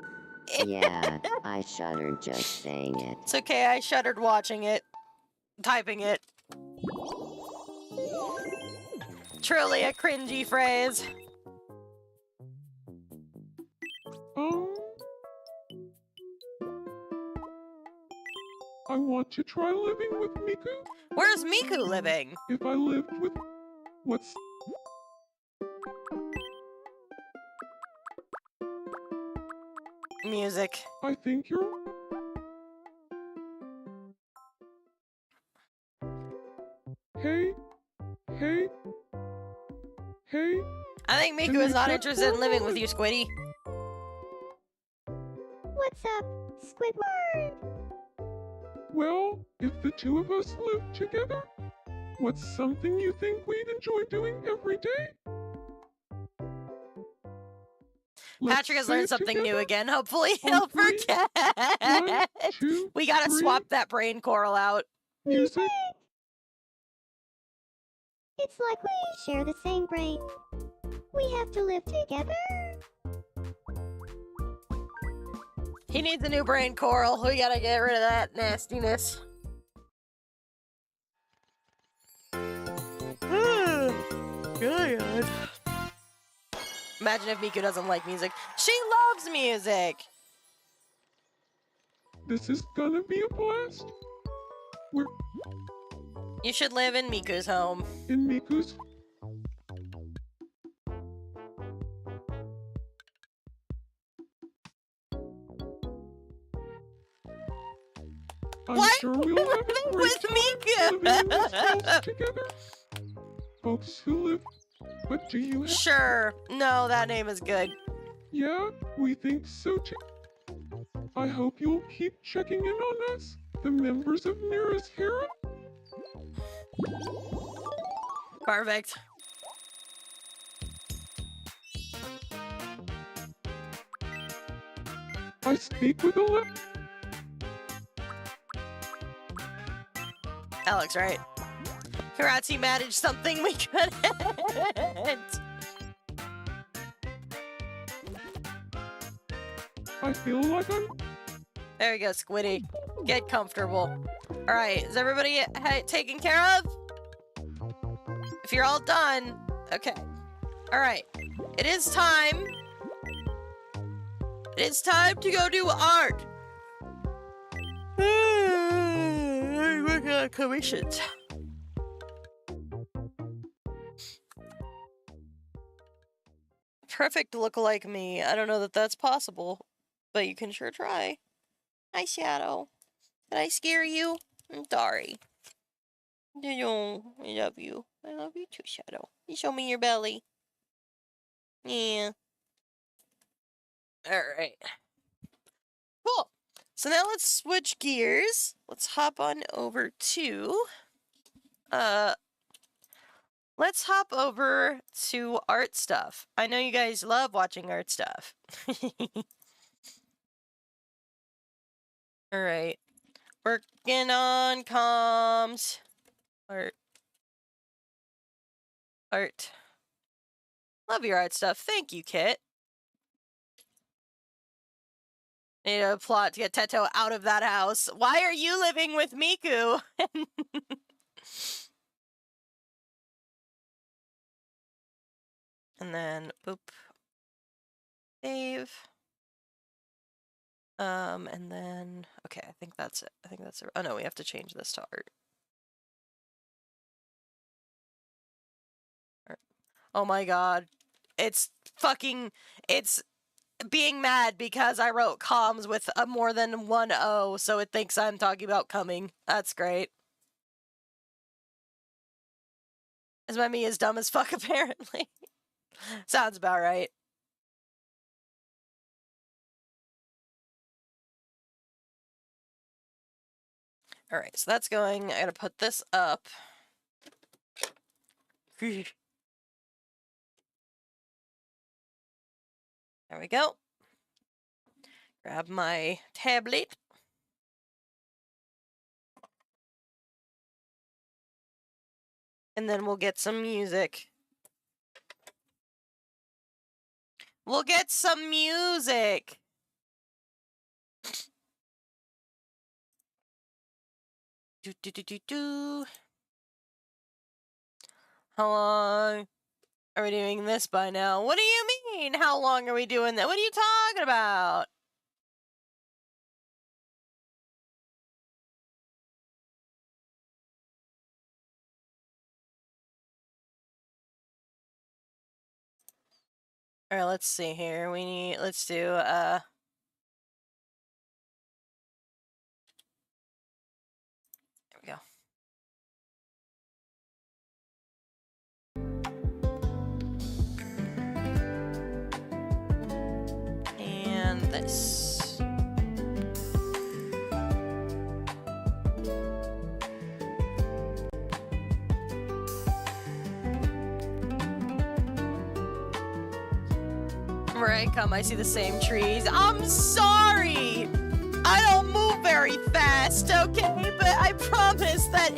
Yeah, I shuddered just saying it. It's okay, I shuddered watching it. Typing it. Truly a cringy phrase. I want to try living with Miku. Where's Miku living? If I lived with... What's... Music. I think you're... Hey? Hey? Hey? I think Can Miku is you not check interested for in a living with moment? you, Squiddy. What's up, Squidward? Well, if the two of us lived together, What's something you think we'd enjoy doing every day? Let's Patrick has say learned it something new together. again. Hopefully On he'll 3, forget. 1, 2, We gotta 3. swap that brain coral out. Music. It's like we share the same brain. We have to live together. He needs a new brain coral. We gotta get rid of that nastiness. Good. Imagine if Miku doesn't like music. She loves music! This is gonna be a blast. We're You should live in Miku's home. in Miku's. I'm What? sure we'll have a great With time living in this house Miku! together. Folks who live. But do you have? Sure. No, that name is good. Yeah, we think so too. I hope you'll keep checking in on us, the members of Mira's harem. Perfect. I speak with a Alex, right? Congrats, he managed something we couldn't. I feel like I'm. There we go, Squiddy. Get comfortable. Alright, is everybody taken care of? If you're all done, okay. Alright, it is time. It is time to go do art. I'm working on commissions. Perfect look-alike me. I don't know that that's possible, but you can sure try. Hi, Shadow. Did I scare you? I'm sorry. I love you. I love you too, Shadow. You show me your belly. Yeah. Alright. Cool. So now let's switch gears. Let's hop on over to... Let's hop over to art stuff. I know you guys love watching art stuff. Alright. Working on comms. Art. Art. Love your art stuff. Thank you, Kit. Need a plot to get Teto out of that house. Why are you living with Miku? And then, boop. Save. And then, okay, I think that's it. I think that's it. Oh no, we have to change this to art. Oh my god. It's being mad because I wrote comms with a more than one O, so it thinks I'm talking about coming. That's great. Is my me as dumb as fuck, apparently? Sounds about right. Alright, so that's going. I gotta put this up. There we go. Grab my tablet. And then we'll get some music. We'll get some music! Do. How long are we doing this by now? What do you mean? How long are we doing that? What are you talking about? Alright, let's see here. Let's do, there we go. And this. Wherever I come, I see the same trees. I'm sorry! I don't move very fast, okay? But I promise that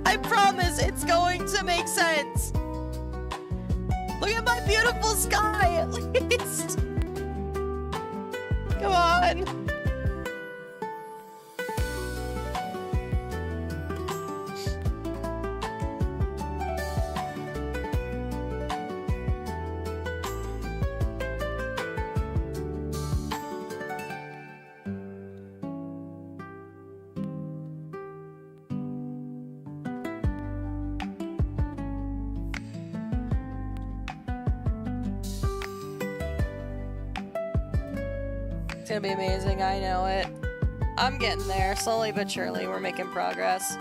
I promise it's going to make sense. Look at my beautiful sky, at least. Come on. It's gonna be amazing, I know it. I'm getting there, slowly but surely, we're making progress.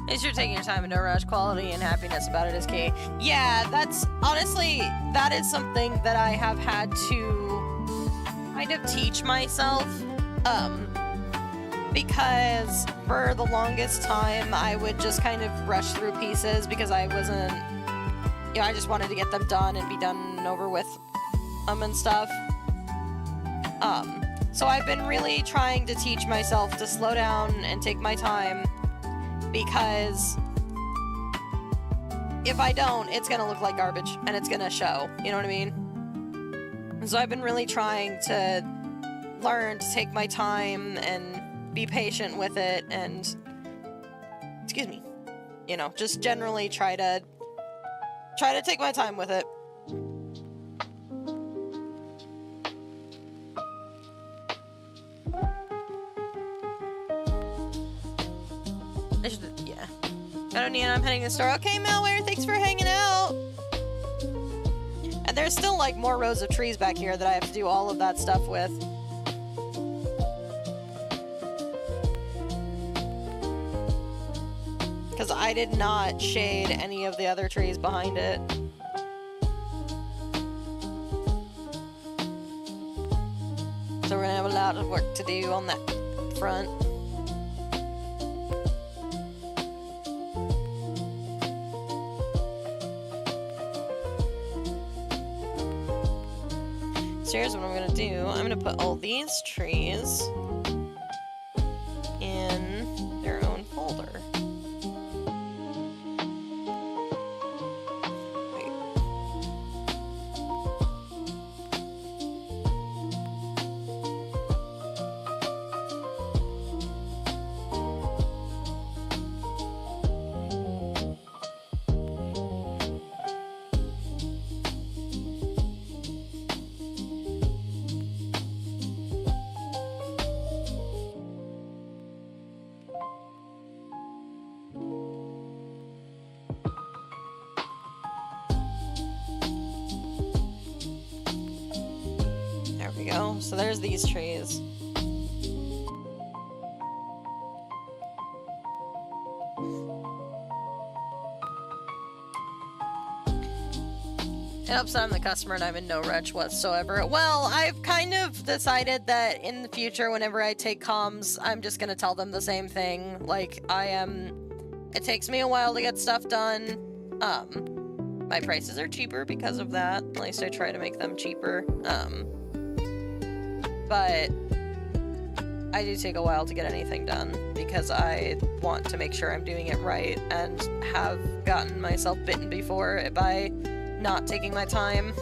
At least you're taking your time and no rush. Quality and happiness about it is key. Yeah, that's honestly, that is something that I have had to kind of teach myself. Because for the longest time, I would just kind of rush through pieces because I wasn't, you know, I just wanted to get them done and be done over with them and stuff. So I've been really trying to teach myself to slow down and take my time. Because if I don't, it's gonna look like garbage and it's gonna show, you know what I mean? And so I've been really trying to learn to take my time and be patient with it and, excuse me, you know, just generally try to take my time with it. Yeah. I don't need it, I'm heading to the store. Okay, Malware, thanks for hanging out. And there's still like more rows of trees back here that I have to do all of that stuff with. Because I did not shade any of the other trees behind it. So we're gonna have a lot of work to do on that front. So here's what I'm gonna do. I'm gonna put all these trees in their own folder. Wait. There we go. So there's these trees. It helps that I'm the customer and I'm in no rush whatsoever. Well, I've kind of decided that in the future, whenever I take comms, I'm just gonna tell them the same thing. Like, it takes me a while to get stuff done. My prices are cheaper because of that. At least I try to make them cheaper. But I do take a while to get anything done because I want to make sure I'm doing it right and have gotten myself bitten before by not taking my time.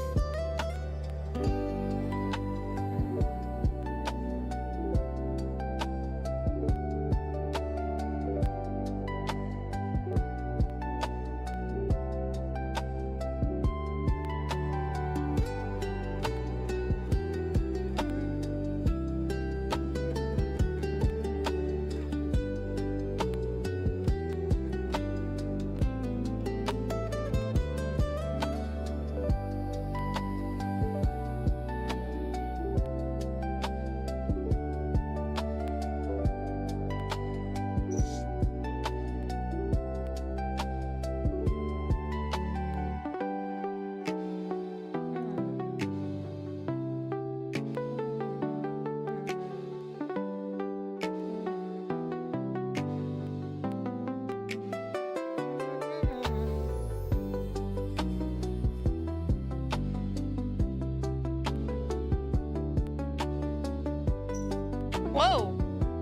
Whoa!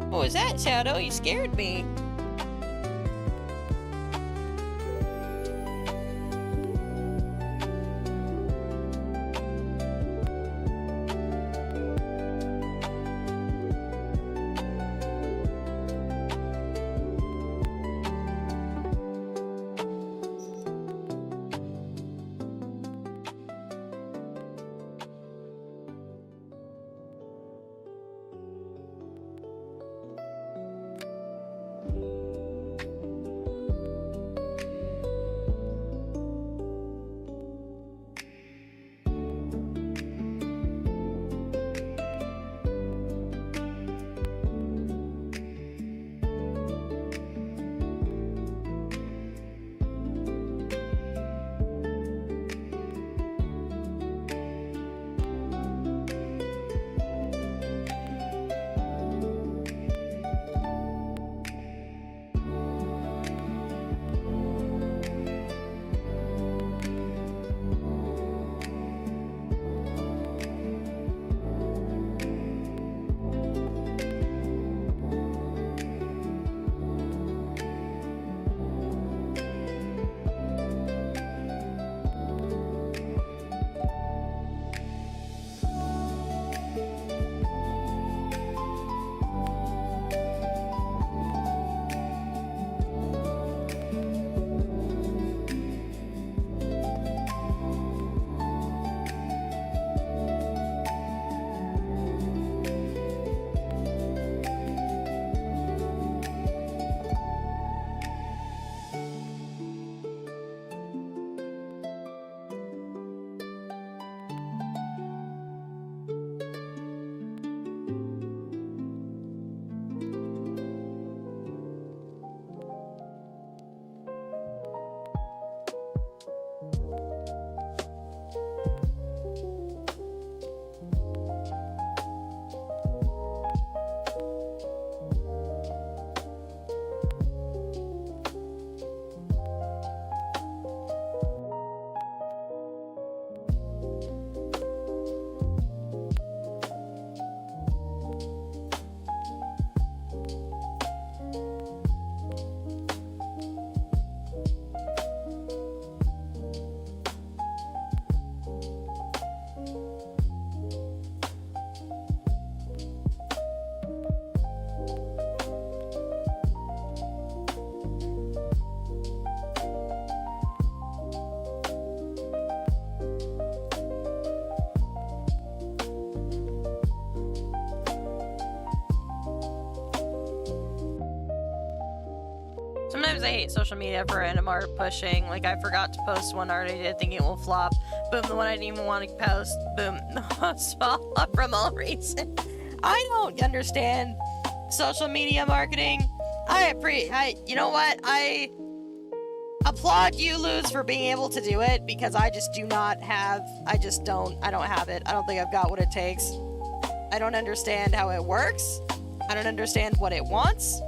What was that, Shadow? You scared me. Sometimes I hate social media for random art pushing. Like, I forgot to post one art I did thinking it will flop. Boom, the one I didn't even want to post. Boom, fall off from all reason. I don't understand social media marketing. You know what? I applaud you, Luz, for being able to do it, because I just do not have, I don't have it. I don't think I've got what it takes. I don't understand how it works. I don't understand what it wants.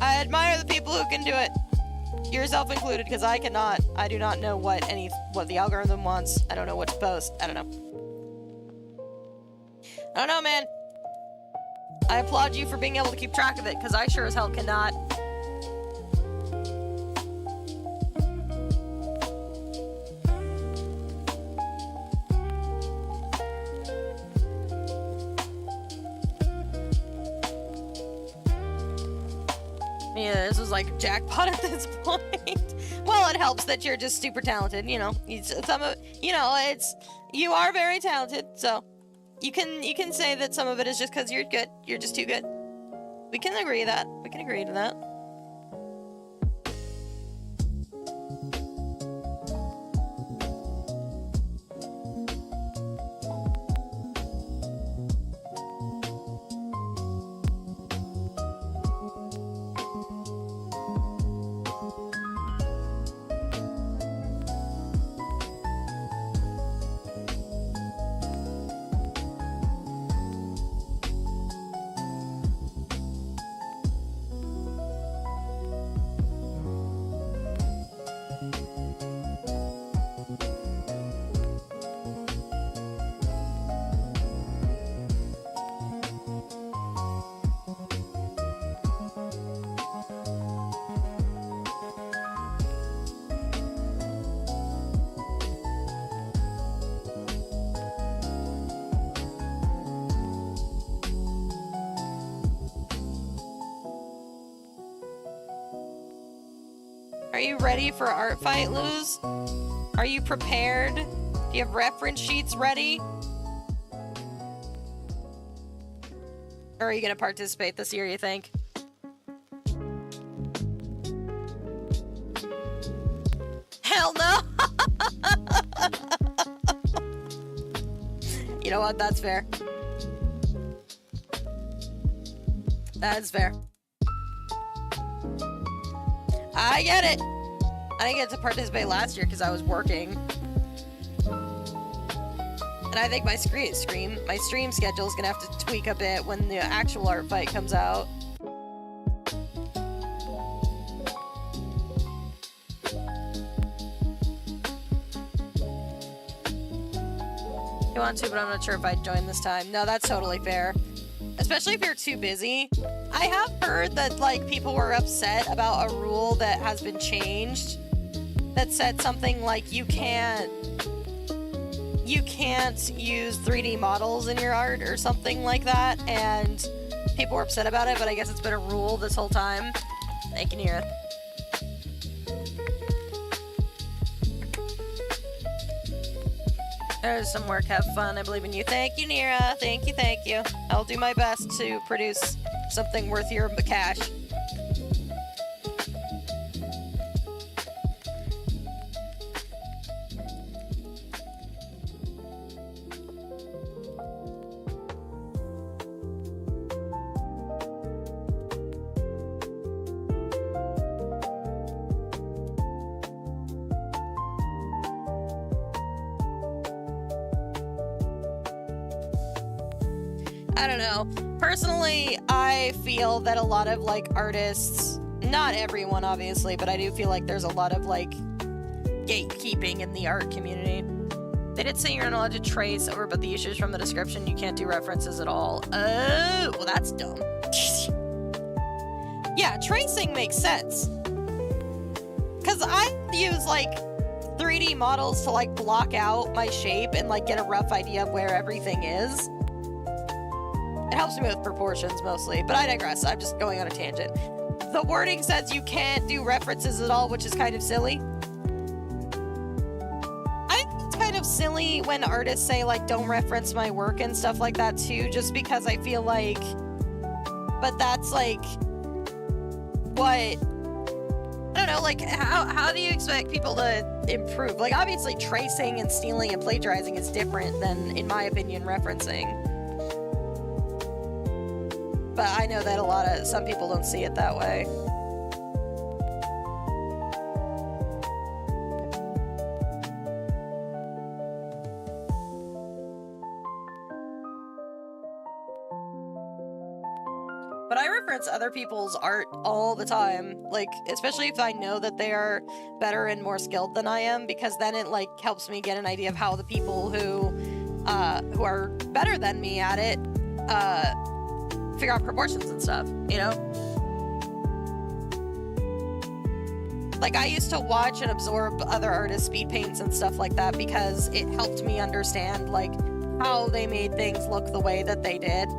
I admire the people who can do it, yourself included, because I cannot. I do not know what the algorithm wants. I don't know what to post. I don't know, man. I applaud you for being able to keep track of it, because I sure as hell cannot. Yeah, this was like a jackpot at this point. Well, it helps that you're just super talented, you know. You are very talented, so you can say that some of it is just because you're good. You're just too good. We can agree to that. We can agree to that. Are you ready for art fight, Luz? Are you prepared? Do you have reference sheets ready? Or are you gonna participate this year, you think? Hell no! You know what? That's fair. That's fair. I get it. I didn't get to participate last year because I was working. And I think my stream schedule is gonna have to tweak a bit when the actual art fight comes out. You want to, but I'm not sure if I'd join this time. No, that's totally fair. Especially if you're too busy. I have heard that, like, people were upset about a rule that has been changed that said something like you can't use 3D models in your art or something like that, and people were upset about it, but I guess it's been a rule this whole time. Thank you, Nira. There's some work, have fun, I believe in you. Thank you, Nira. Thank you, thank you. I'll do my best to produce something worth your cash. I don't know. Personally, I feel that a lot of, like, artists, not everyone, obviously, but I do feel like there's a lot of, like, gatekeeping in the art community. They did say you're not allowed to trace over, but the issues from the description, you can't do references at all. Oh, well, that's dumb. Yeah, tracing makes sense. Because I use, like, 3D models to, like, block out my shape and, like, get a rough idea of where everything is. It helps me with proportions mostly, but I digress. I'm just going on a tangent. The wording says you can't do references at all, which is kind of silly. I think it's kind of silly when artists say, like, don't reference my work and stuff like that too, just because I feel like, but that's like, what, I don't know, like, how do you expect people to improve? Like, obviously tracing and stealing and plagiarizing is different than, in my opinion, referencing. But I know that some people don't see it that way. But I reference other people's art all the time, like, especially if I know that they are better and more skilled than I am, because then it, like, helps me get an idea of how the people who are better than me at it, figure out proportions and stuff, you know? Like, I used to watch and absorb other artists' speed paints and stuff like that because it helped me understand, like, how they made things look the way that they did.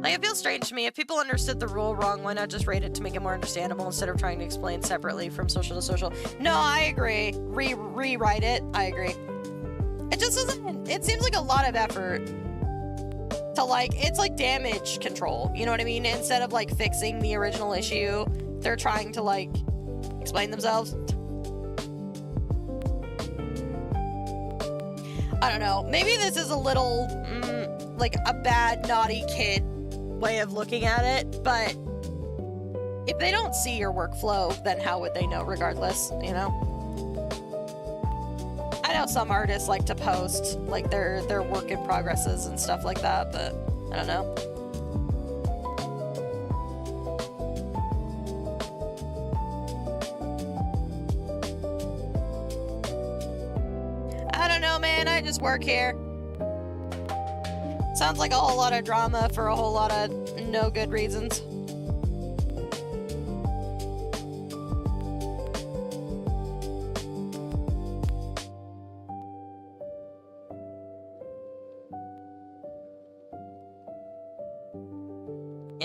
Like, it feels strange to me. If people understood the rule wrong, why not just rate it to make it more understandable instead of trying to explain separately from social to social? No, I agree. Rewrite it. I agree. It just doesn't... It seems like a lot of effort to, like... It's like damage control. You know what I mean? Instead of, like, fixing the original issue, they're trying to, like, explain themselves. I don't know. Maybe this is a little, like, a bad, naughty kid way of looking at it, but if they don't see your workflow, then how would they know regardless, you know? I know some artists like to post, like, their work in progresses and stuff like that, but I don't know. I don't know, man. I just work here. Sounds like a whole lot of drama for a whole lot of no good reasons.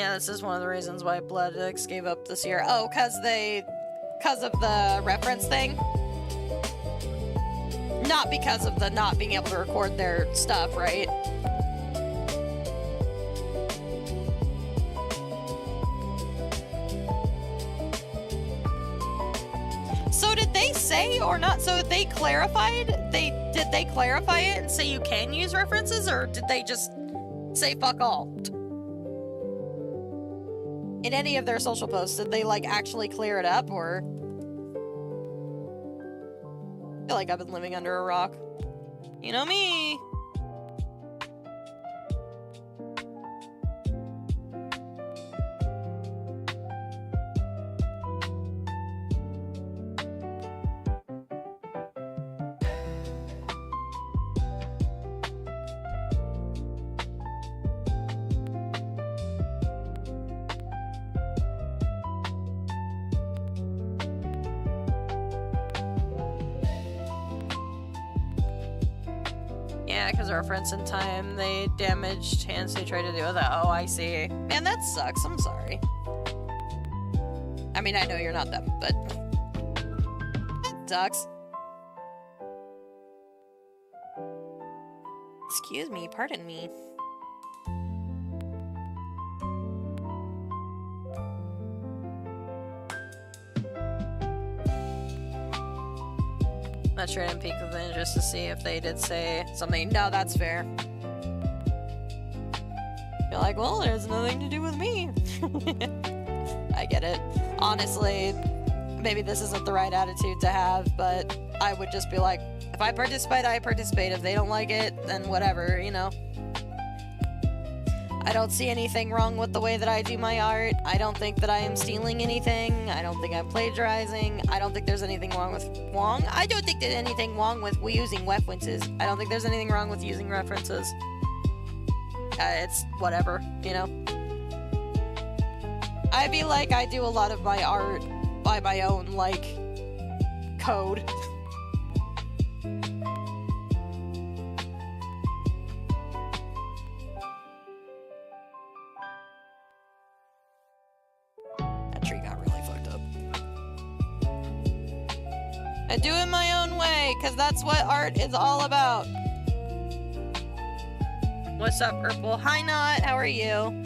Yeah, this is one of the reasons why Bloodix gave up this year. Oh, because of the reference thing? Not because of the not being able to record their stuff, right? So did they say or not? So they clarified? Did they clarify it and say you can use references, or did they just say fuck all? In any of their social posts, did they like actually clear it up, or? I feel like I've been living under a rock. You know me. Yeah, because reference in time, they damaged hands they tried to do with it. Oh, I see. Man, that sucks. I'm sorry. I mean, I know you're not them, but that sucks. Excuse me, pardon me. Not sure I didn't peek with it just to see if they did say something. No, that's fair. You're like, well, it has nothing to do with me. I get it. Honestly, maybe this isn't the right attitude to have, but I would just be like, if I participate, I participate. If they don't like it, then whatever, you know. I don't see anything wrong with the way that I do my art. I don't think that I am stealing anything. I don't think I'm plagiarizing. I don't think there's anything wrong with I don't think there's anything wrong with using references. I don't think there's anything wrong with using references. It's whatever, you know. I feel like I do a lot of my art by my own, like, code. That tree got really fucked up. I do it my own way, because that's what art is all about. What's up, Purple? Hi, Not. How are you?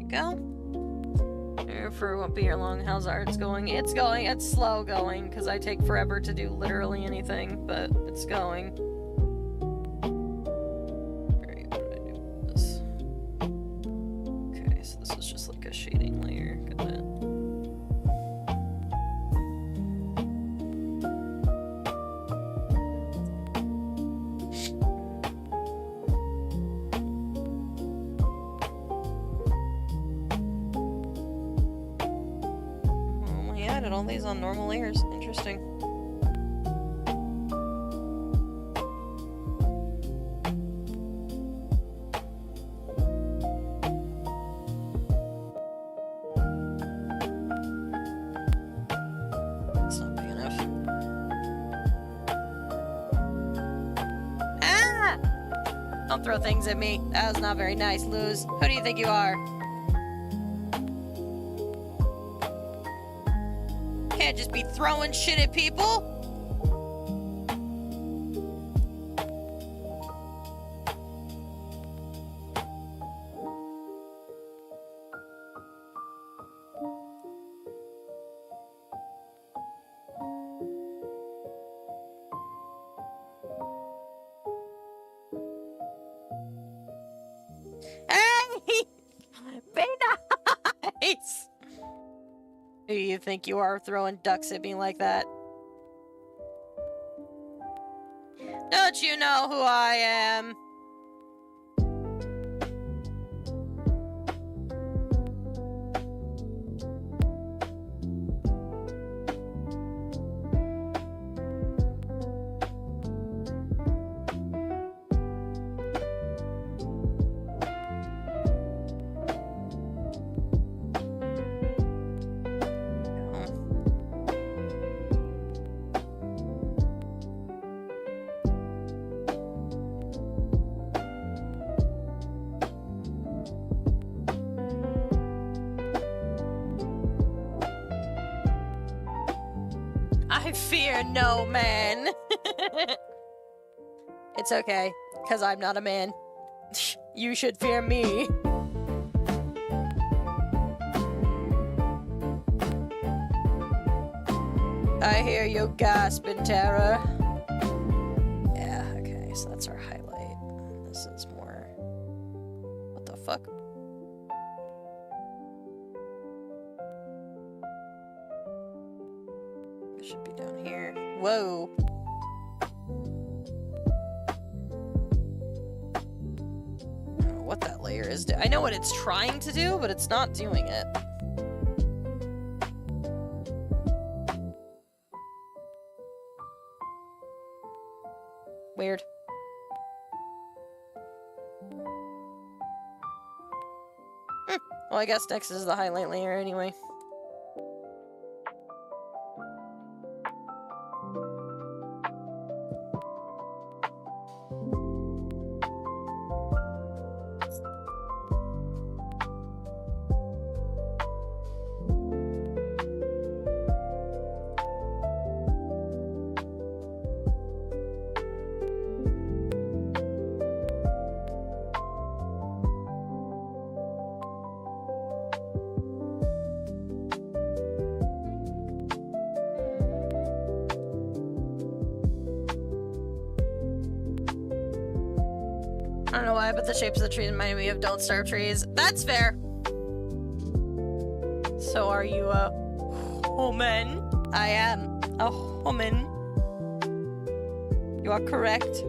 Go. For won't be here long. How's art's going? It's going. It's slow going because I take forever to do literally anything, but it's going. Alright, what did I do with this? Okay, so this is just like a shading layer. Got that. All these on normal layers. Interesting. It's not big enough. Ah! Don't throw things at me. That was not very nice, Luz. Who do you think you are? Can't just be throwing shit at people. Hey! Be nice! Who do you think you are throwing ducks at me like that? Don't you know who I am? I fear no man. It's okay, because I'm not a man. You should fear me. I hear you gasp in terror. Yeah, okay, so that's our highlight. This is more... What the fuck? It should be down here. Whoa! I don't know what that layer is doing. I know what it's trying to do, but it's not doing it. Weird. Well, I guess next is the highlight layer anyway. I don't know why, but the shapes of the trees remind me of Don't Starve trees. That's fair. So are you a woman? I am a woman. You are correct.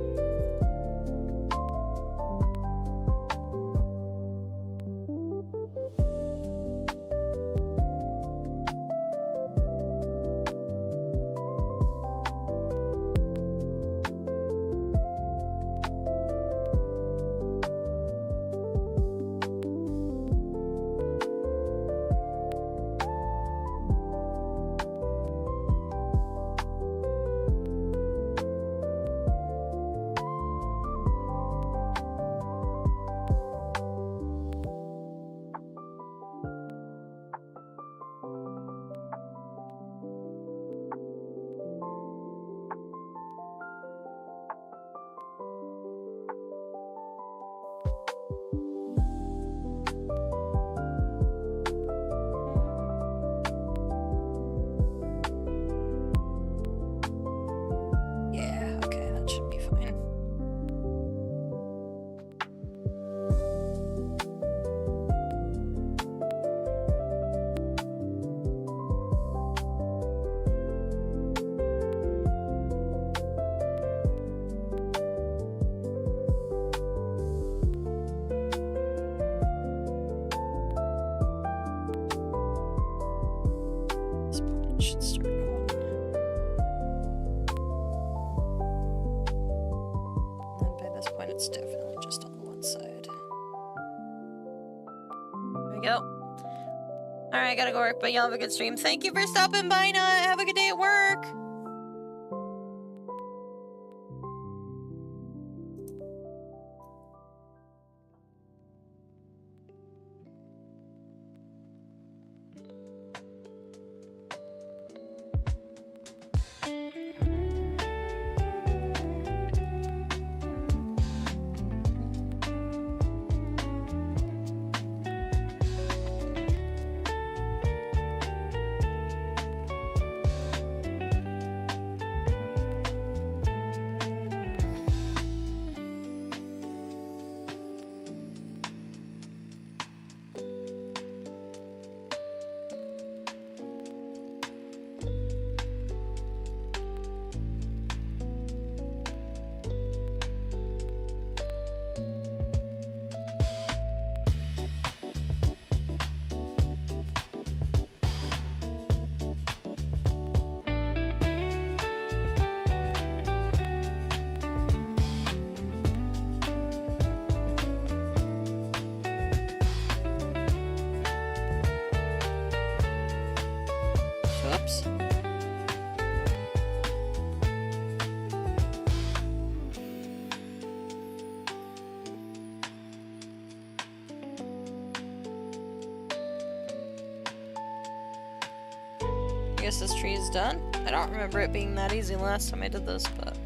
Yeah, okay, that should be fine. This point should start going. And by this point, it's definitely just on the one side. There we go. Alright, I gotta go work, but y'all have a good stream. Thank you for stopping by, Nut. Have a good day at work. guess this tree is done. I don't remember it being that easy last time I did this, but...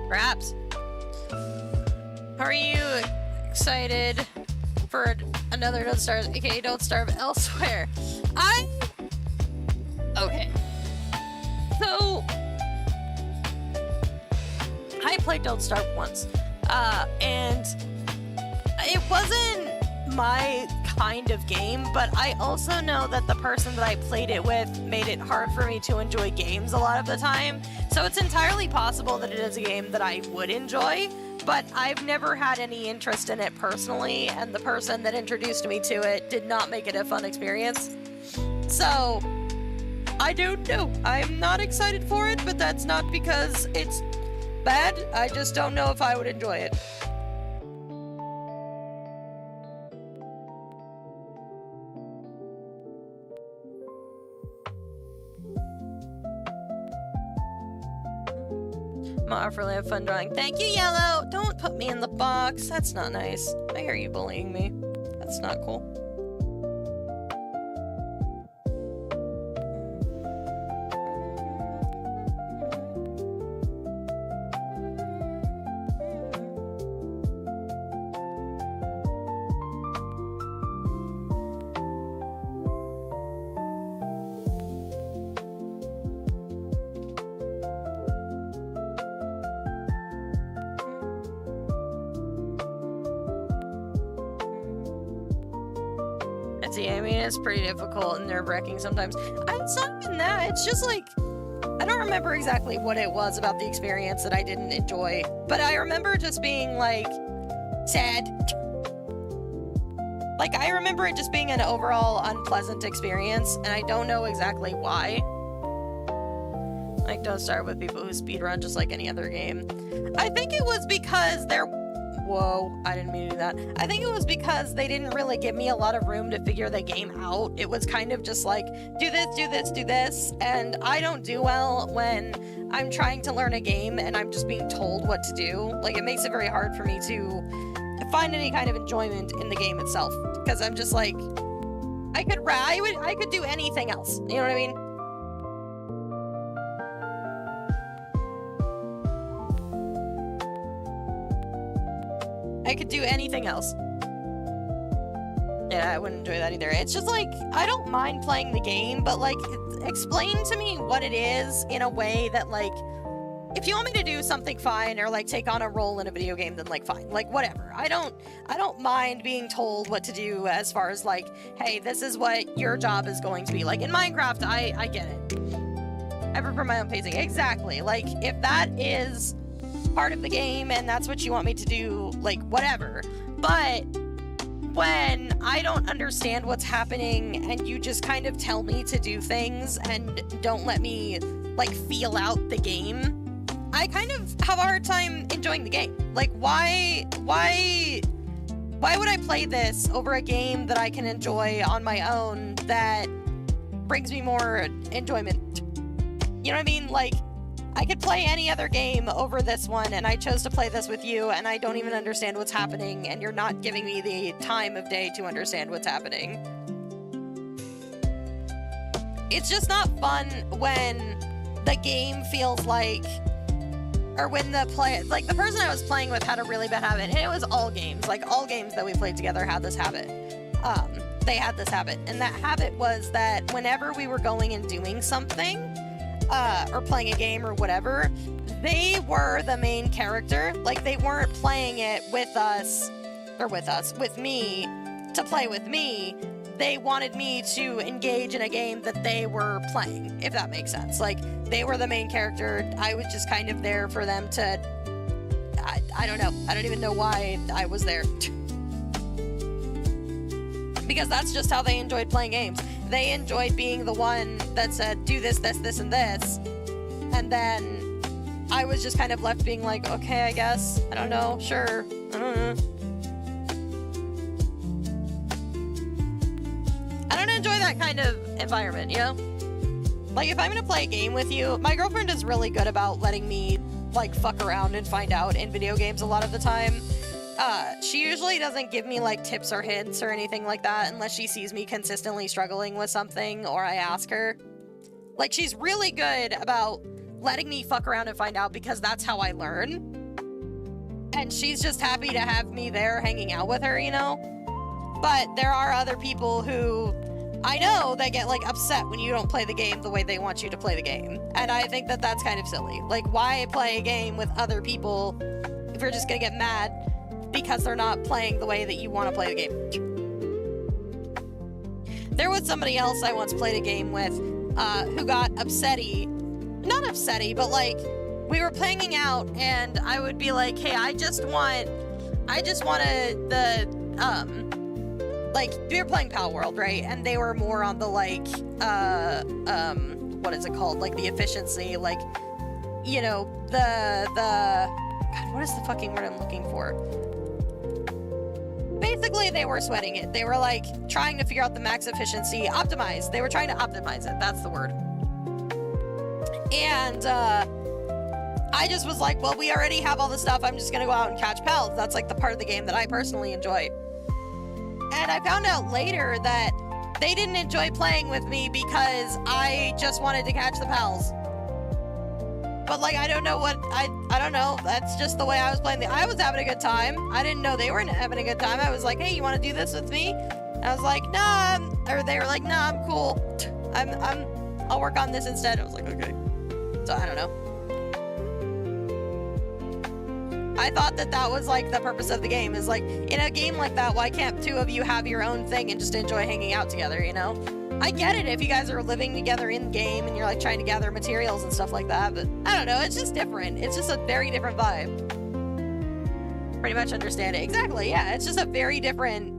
Perhaps. How are you excited for another Don't Starve, aka Don't Starve Elsewhere? Okay. So... I played Don't Starve once, and it wasn't my kind of game, but I also know that the person that I played it with made it hard for me to enjoy games a lot of the time, so it's entirely possible that it is a game that I would enjoy, but I've never had any interest in it personally, and the person that introduced me to it did not make it a fun experience. So, I don't know. I'm not excited for it, but that's not because it's bad. I just don't know if I would enjoy it. I'll really have fun drawing. Thank you, Yellow! Don't put me in the box. That's not nice. I hear you bullying me. That's not cool. I mean, it's pretty difficult and nerve-wracking sometimes. It's not even that. It's just like, I don't remember exactly what it was about the experience that I didn't enjoy, but I remember just being, like, sad. Like, I remember it just being an overall unpleasant experience, and I don't know exactly why. Like, don't start with people who speedrun just like any other game. I think it was because Whoa, I didn't mean to do that. I think it was because they didn't really give me a lot of room to figure the game out. It was kind of just like, do this, do this, do this, and I don't do well when I'm trying to learn a game and I'm just being told what to do. Like, it makes it very hard for me to find any kind of enjoyment in the game itself, because I'm just like, I could do anything else. You know what I mean? I could do anything else. Yeah, I wouldn't enjoy that either. It's just like, I don't mind playing the game, but like, explain to me what it is in a way that like, if you want me to do something fine or like take on a role in a video game, then like fine, like whatever. I don't mind being told what to do as far as like, hey, this is what your job is going to be. Like in Minecraft, I get it. I prefer my own pacing. Exactly. Like if that is part of the game and that's what you want me to do, like whatever. But when I don't understand what's happening and you just kind of tell me to do things and don't let me like feel out the game, I kind of have a hard time enjoying the game. Like why would I play this over a game that I can enjoy on my own that brings me more enjoyment? You know what I mean? Like, I could play any other game over this one, and I chose to play this with you, and I don't even understand what's happening, and you're not giving me the time of day to understand what's happening. It's just not fun when the game feels like, or when the person I was playing with had a really bad habit, and it was all games, like all games that we played together had this habit. They had this habit, and that habit was that whenever we were going and doing something, or playing a game or whatever, they were the main character. Like, they weren't playing it with me, to play with me. They wanted me to engage in a game that they were playing, if that makes sense. Like, they were the main character. I was just kind of there for them to... I don't know. I don't even know why I was there. Because that's just how they enjoyed playing games. They enjoyed being the one that said, do this, this, this, and this. And then I was just kind of left being like, okay, I guess. I don't know. Sure. I don't know. I don't enjoy that kind of environment, you know? Like, if I'm gonna play a game with you, my girlfriend is really good about letting me, like, fuck around and find out in video games a lot of the time. She usually doesn't give me, like, tips or hints or anything like that unless she sees me consistently struggling with something or I ask her. Like, she's really good about letting me fuck around and find out because that's how I learn. And she's just happy to have me there hanging out with her, you know? But there are other people who I know that get, like, upset when you don't play the game the way they want you to play the game. And I think that that's kind of silly. Like, why play a game with other people if you're just gonna get mad because they're not playing the way that you want to play the game? There was somebody else I once played a game with who got upsetty. Not upsetty, but, like, we were playing out and I would be like, hey, I just wanted like, we were playing Pal World, right? And they were more on the, like, what is it called? Like, the efficiency, like, you know, God, what is the fucking word I'm looking for? Basically, they were sweating it. They were, like, trying to figure out the max efficiency, optimize. They were trying to optimize it. That's the word. And, I just was like, well, we already have all the stuff. I'm just gonna go out and catch pals. That's, like, the part of the game that I personally enjoy. And I found out later that they didn't enjoy playing with me because I just wanted to catch the pals. But, like, I don't know what, I don't know. That's just the way I was playing. I was having a good time. I didn't know they weren't having a good time. I was like, hey, you want to do this with me? And I was like, nah. Or they were like, nah, I'm cool. I'll work on this instead. I was like, okay. So, I don't know. I thought that that was, like, the purpose of the game, is, like, in a game like that, why can't two of you have your own thing and just enjoy hanging out together, you know? I get it if you guys are living together in-game and you're, like, trying to gather materials and stuff like that, but I don't know, it's just different. It's just a very different vibe. Pretty much understand it. Exactly, yeah, it's just a very different...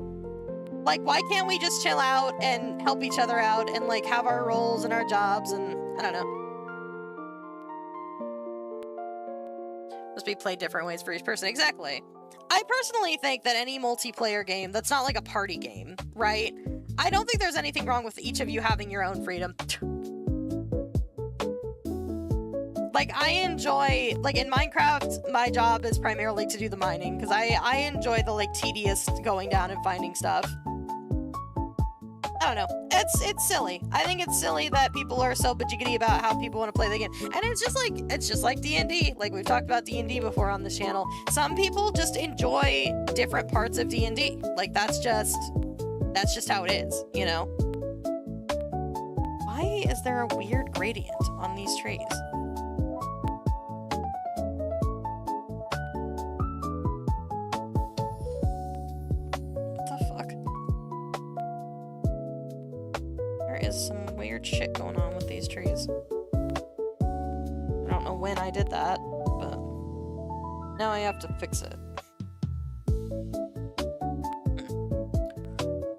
Like, why can't we just chill out and help each other out and, like, have our roles and our jobs and... I don't know. Must be played different ways for each person. Exactly. I personally think that any multiplayer game that's not like a party game, right? I don't think there's anything wrong with each of you having your own freedom. Like, I enjoy, like, in Minecraft, my job is primarily to do the mining, because I enjoy the, like, tedious going down and finding stuff. I don't know. It's silly. I think it's silly that people are so bajiggity about how people want to play the game. And it's just like D&D. Like, we've talked about D&D before on this channel. Some people just enjoy different parts of D&D. Like, that's just how it is, you know? Why is there a weird gradient on these trees? Some weird shit going on with these trees. I don't know when I did that, but now I have to fix it.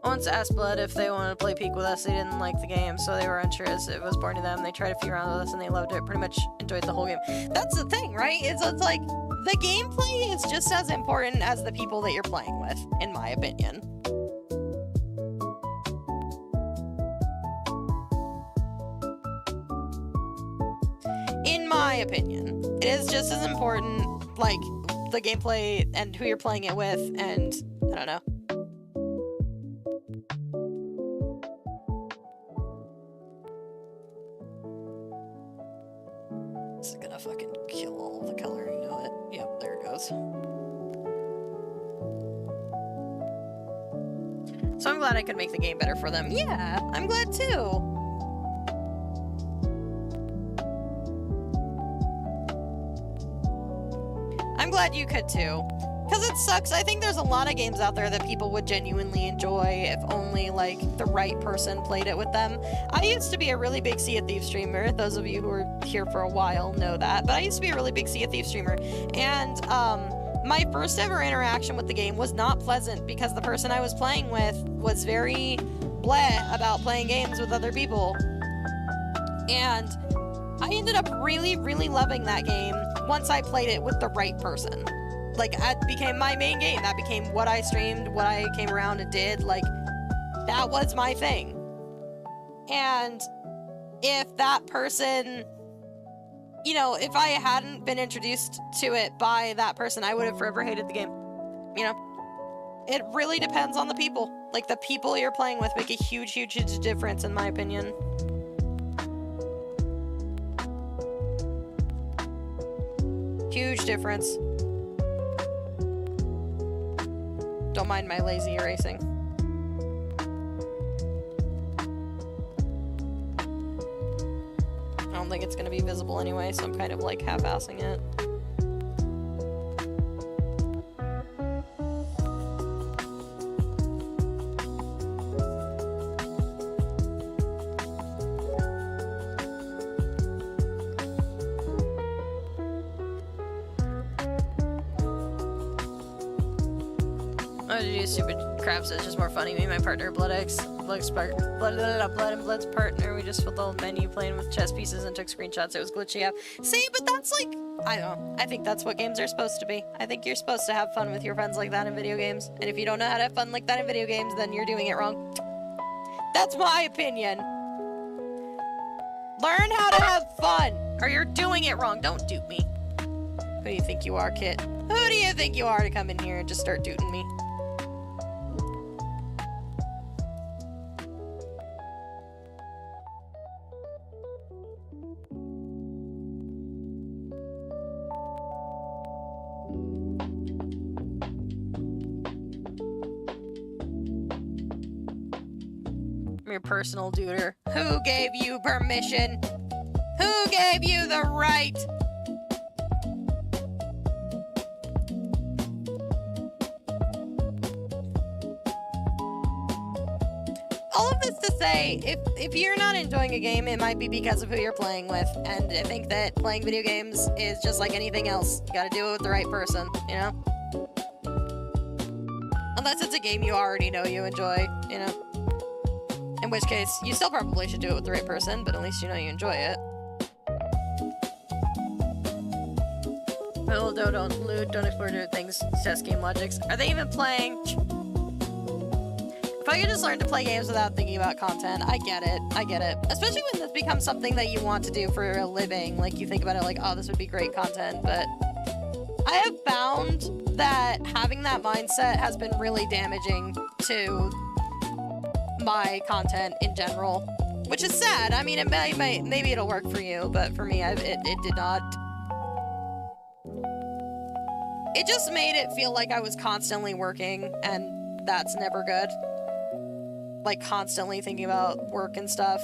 I once asked Blood if they wanted to play Peak with us. They didn't like the game, so they were unsure as it was boring to them. They tried to figure out with us and they loved it. Pretty much enjoyed the whole game. That's the thing, right? It's like the gameplay is just as important as the people that you're playing with, in my opinion. In my opinion, it is just as important, like, the gameplay and who you're playing it with, and I don't know. This is gonna fucking kill all the color, you know it. Yep, there it goes. So I'm glad I could make the game better for them. Yeah, I'm glad too. I'm glad you could too. Because it sucks. I think there's a lot of games out there that people would genuinely enjoy if only, like, the right person played it with them. I used to be a really big Sea of Thieves streamer. Those of you who are here for a while know that. But I used to be a really big Sea of Thieves streamer. And, my first ever interaction with the game was not pleasant because the person I was playing with was very bleh about playing games with other people. And I ended up really, really loving that game once I played it with the right person. Like, that became my main game. That became what I streamed, what I came around and did. Like, that was my thing. And if that person, you know, if I hadn't been introduced to it by that person, I would have forever hated the game. You know? It really depends on the people. Like, the people you're playing with make a huge, huge, huge difference, in my opinion. Huge difference. Don't mind my lazy erasing. I don't think it's gonna be visible anyway, so I'm kind of like half-assing it. Oh, to do stupid crap, so it's just more funny. Me and my partner, Blood and Blood's partner, we just filled the whole menu playing with chess pieces and took screenshots. It was glitchy out. See, but that's like, I don't know. I think that's what games are supposed to be. I think you're supposed to have fun with your friends like that in video games. And if you don't know how to have fun like that in video games, then you're doing it wrong. That's my opinion. Learn how to have fun, or you're doing it wrong. Don't dupe me. Who do you think you are, Kit? Who do you think you are to come in here and just start dooting me? I'm your personal duder. Who gave you permission? Who gave you the right? All of this to say, if you're not enjoying a game, it might be because of who you're playing with. And I think that playing video games is just like anything else. You gotta do it with the right person, you know? Unless it's a game you already know you enjoy, you know? In which case, you still probably should do it with the right person, but at least you know you enjoy it. Well, don't loot, don't explore new things, test game logics. Are they even playing? If I could just learn to play games without thinking about content, I get it. I get it. Especially when this becomes something that you want to do for a living. Like, you think about it like, oh, this would be great content, but I have found that having that mindset has been really damaging to my content in general, which is sad. I mean, maybe it'll work for you, but for me, it did not. It just made it feel like I was constantly working, and that's never good. Like, constantly thinking about work and stuff.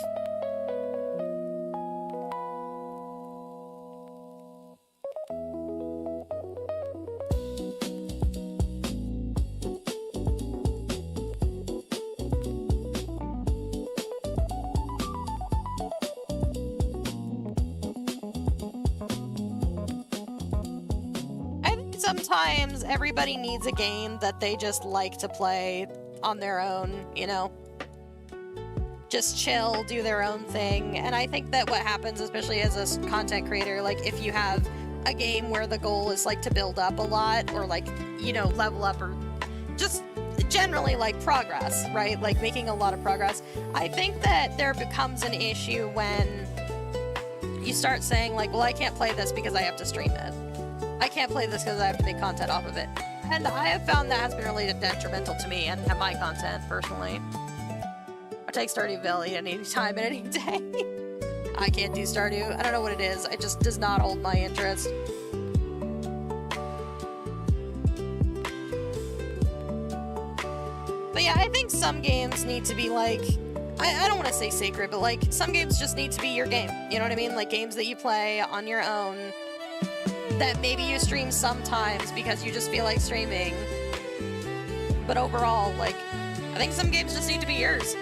Sometimes everybody needs a game that they just like to play on their own, you know? Just chill, do their own thing. And I think that what happens, especially as a content creator, like if you have a game where the goal is like to build up a lot or like, you know, level up or just generally like progress, right? Like making a lot of progress. I think that there becomes an issue when you start saying like, well, I can't play this because I have to stream it. I can't play this because I have to make content off of it. And I have found that has been really detrimental to me and my content, personally. I take Stardew Valley at any time and any day. I can't do Stardew. I don't know what it is. It just does not hold my interest. But yeah, I think some games need to be like... I don't want to say sacred, but like, some games just need to be your game. You know what I mean? Like, games that you play on your own... that maybe you stream sometimes because you just feel like streaming. But overall, like, I think some games just need to be yours.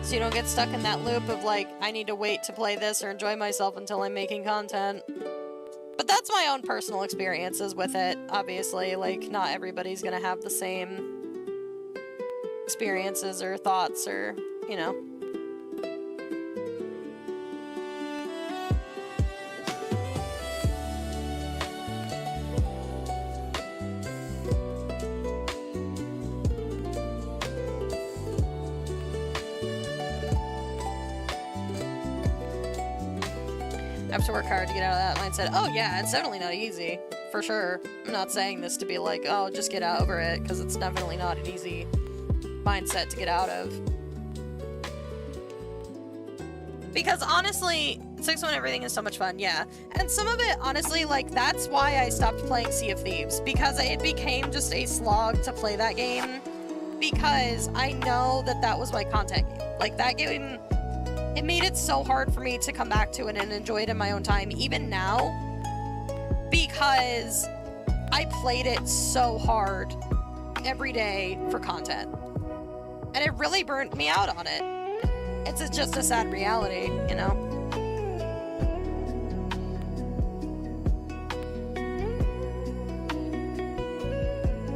So you don't get stuck in that loop of like, I need to wait to play this or enjoy myself until I'm making content. But that's my own personal experiences with it, obviously. Like, not everybody's gonna have the same experiences or thoughts or, you know. have to work hard to get out of that mindset. Oh yeah, it's definitely not easy. For sure. I'm not saying this to be like, oh, just get over it, because it's definitely not an easy mindset to get out of. Because honestly, 6-1 everything is so much fun, yeah. And some of it, honestly, like, that's why I stopped playing Sea of Thieves. Because it became just a slog to play that game. Because I know that that was my content game. Like, that game, it made it so hard for me to come back to it and enjoy it in my own time, even now. Because I played it so hard every day for content. And it really burnt me out on it. It's just a sad reality, you know?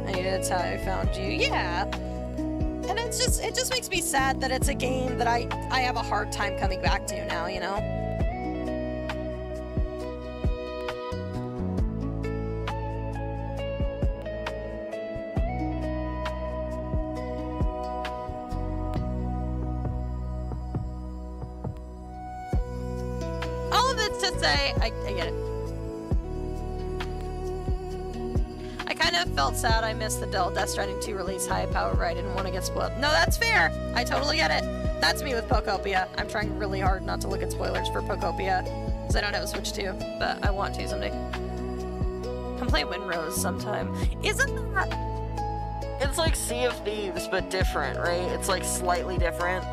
That's how I found you. Yeah. And it just makes me sad that it's a game that I have a hard time coming back to now, you know? All of it's to say, I get it. I kind of felt sad I missed the Death Stranding 2 release hype, however I didn't want to get spoiled. No, that's fair! I totally get it. That's me with Pokopia. I'm trying really hard not to look at spoilers for Pokopia, because I don't have a Switch 2, but I want to someday. Come play Windrose sometime. Isn't that... It's like Sea of Thieves, but different, right? It's like slightly different.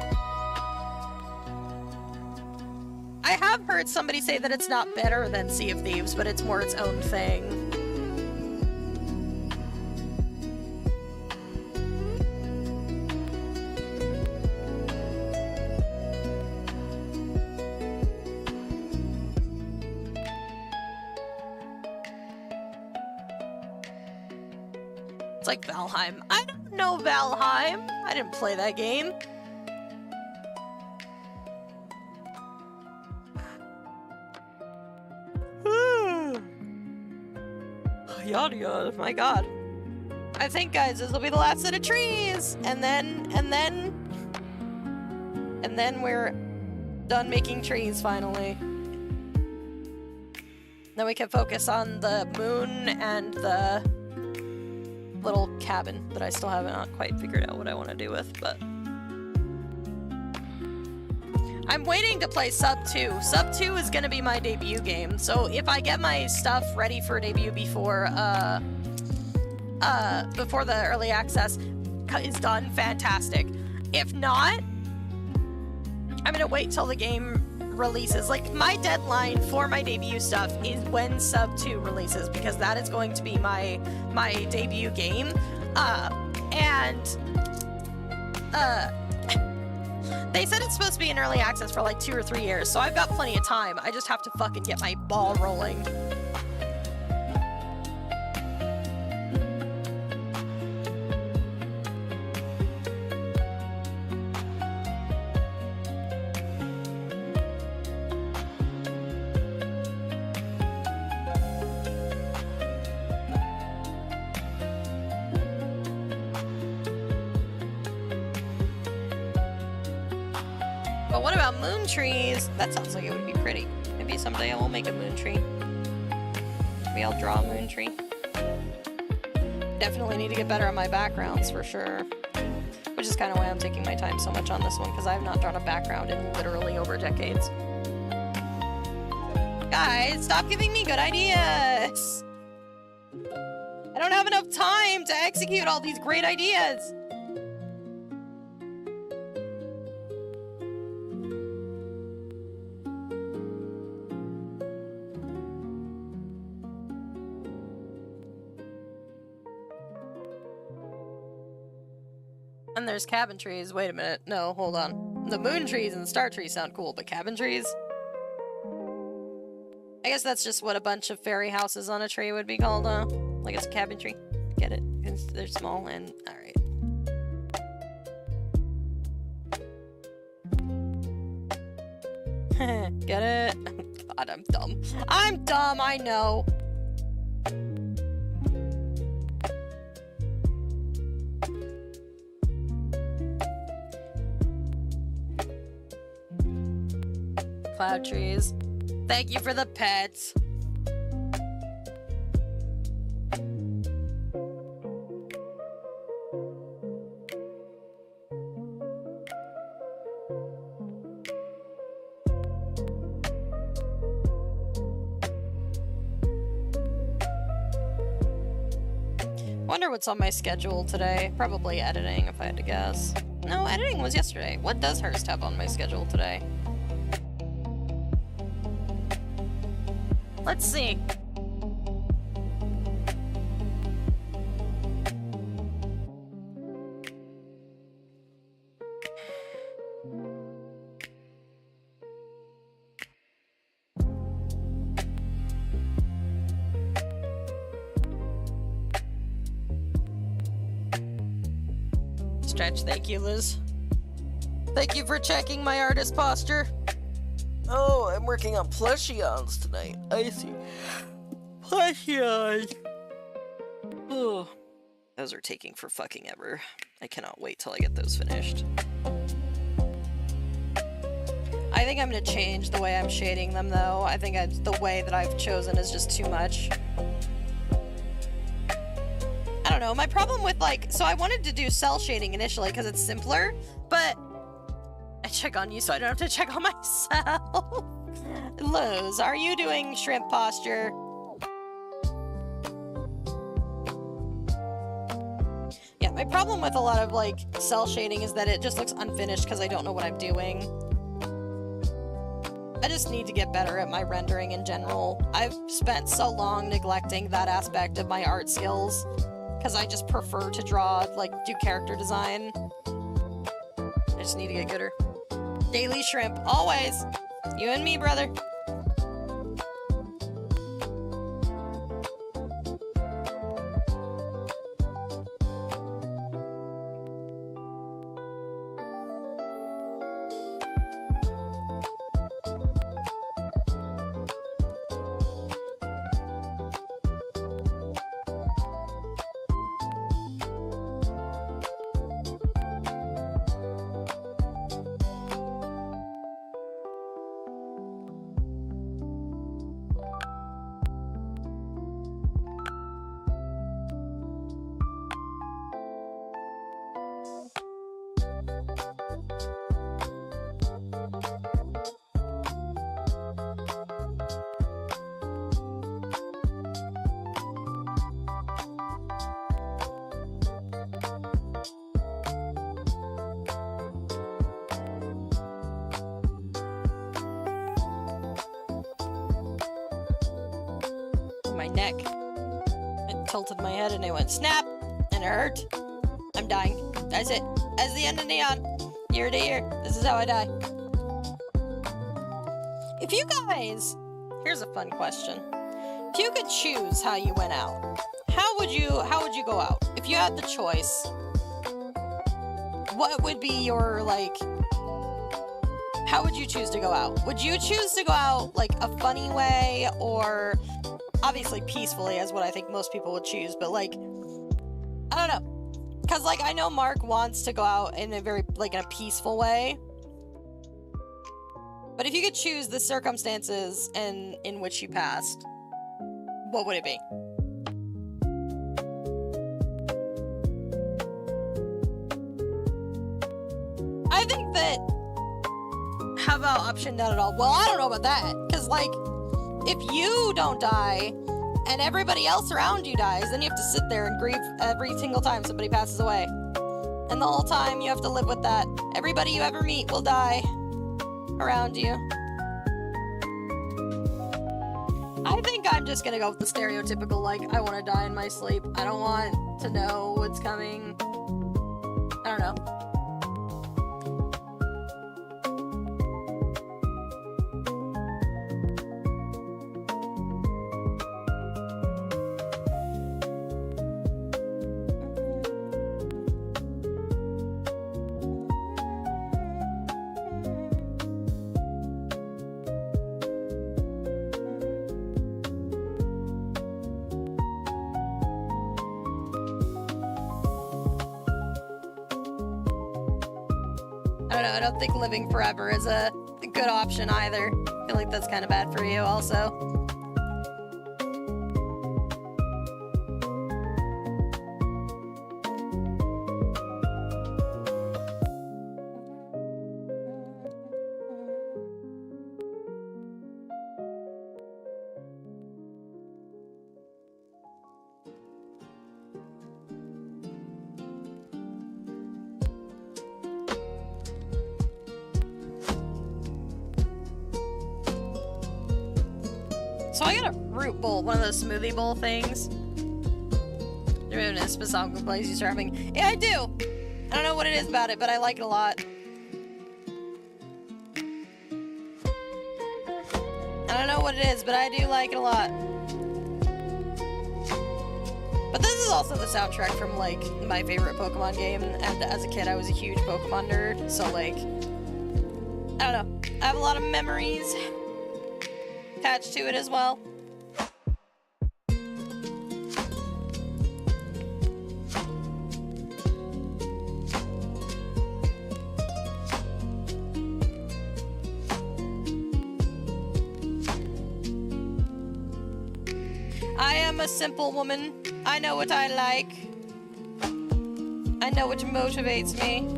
I have heard somebody say that it's not better than Sea of Thieves, but it's more its own thing. It's like Valheim. I don't know Valheim. I didn't play that game. Yada yada, my god. I think, guys, this will be the last set of trees! And then we're done making trees, finally. Then we can focus on the moon and the little cabin that I still haven't quite figured out what I want to do with, but... I'm waiting to play Sub 2. Sub 2 is gonna be my debut game, so if I get my stuff ready for debut before the early access is done, fantastic. If not, I'm gonna wait till the game releases. Like, my deadline for my debut stuff is when Sub 2 releases, because that is going to be my debut game. They said it's supposed to be in early access for like 2 or 3 years, so I've got plenty of time. I just have to fucking get my ball rolling. But what about moon trees? That sounds like it would be pretty. Maybe someday I will make a moon tree. Maybe I'll draw a moon tree. Definitely need to get better at my backgrounds for sure. Which is kind of why I'm taking my time so much on this one, because I have not drawn a background in literally over decades. Guys, stop giving me good ideas! I don't have enough time to execute all these great ideas! And there's cabin trees. Wait a minute. No, hold on. The moon trees and the star trees sound cool, but cabin trees? I guess that's just what a bunch of fairy houses on a tree would be called, like it's a cabin tree. Get it? They're small and... Alright. Get it? God, I'm dumb. I'm dumb, I know. Cloud trees. Thank you for the pets. Wonder what's on my schedule today. Probably editing, if I had to guess. No, editing was yesterday. What does Hearst have on my schedule today? Let's see. Stretch, thank you, Liz. Thank you for checking my artist posture. Oh, I'm working on plushions tonight. I see. Plushions. Oh, those are taking for fucking ever. I cannot wait till I get those finished. I think I'm gonna change the way I'm shading them, though. I think the way that I've chosen is just too much. I don't know, my problem with, like, so I wanted to do cell shading initially because it's simpler, but I check on you so I don't have to check on myself. Liz, are you doing shrimp posture? Yeah, my problem with a lot of, like, cell shading is that it just looks unfinished because I don't know what I'm doing. I just need to get better at my rendering in general. I've spent so long neglecting that aspect of my art skills because I just prefer to draw, like, do character design. I just need to get gooder. Daily shrimp, always. You and me, brother. My neck. I tilted my head and it went snap, and it hurt. I'm dying. That's it. That's the end of Neon. Year to year. This is how I die. If you guys, here's a fun question. If you could choose how you went out, how would you go out? If you had the choice, what would be your, like, how would you choose to go out? Would you choose to go out, like, a funny way, or obviously peacefully is what I think most people would choose, but, like, I don't know. Because, like, I know Mark wants to go out in a very, like, in a peaceful way. But if you could choose the circumstances in which you passed, what would it be? I think that, how about option none at all? Well, I don't know about that, because, like, if you don't die and everybody else around you dies, then you have to sit there and grieve every single time somebody passes away. And the whole time you have to live with that. Everybody you ever meet will die around you. I think I'm just gonna go with the stereotypical, like, I want to die in my sleep. I don't want to know what's coming. I don't know. I don't know, I don't think living forever is a good option either. I feel feel like that's kind of bad for you also. So I got a fruit bowl, one of those smoothie bowl things. You're in a specific place you start having. Yeah, I do. I don't know what it is about it, but I like it a lot. I don't know what it is, but I do like it a lot. But this is also the soundtrack from, like, my favorite Pokemon game. And as a kid, I was a huge Pokemon nerd. So, like, I don't know. I have a lot of memories attached to it as well. I am a simple woman. I know what I like. I know what motivates me.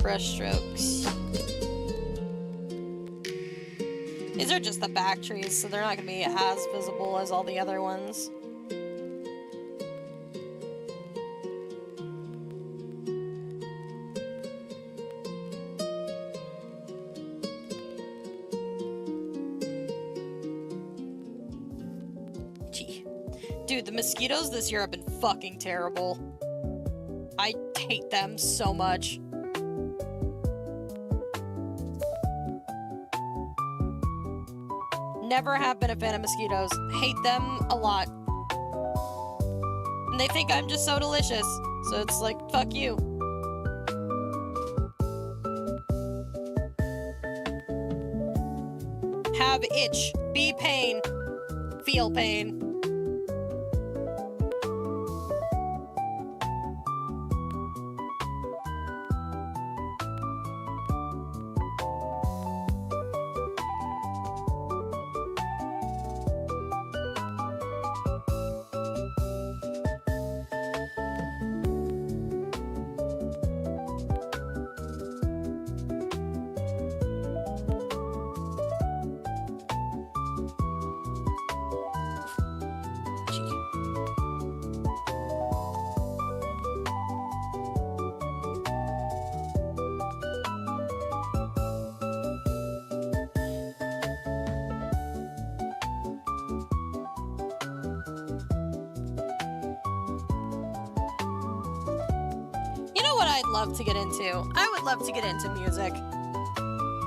Brush strokes. These are just the back trees, so they're not going to be as visible as all the other ones. Gee. Dude, the mosquitoes this year have been fucking terrible. I hate them so much. Never have been a fan of mosquitoes. Hate them a lot. And they think I'm just so delicious. So it's like, fuck you. Have itch. Be pain. Feel pain. Love to get into. I would love to get into music.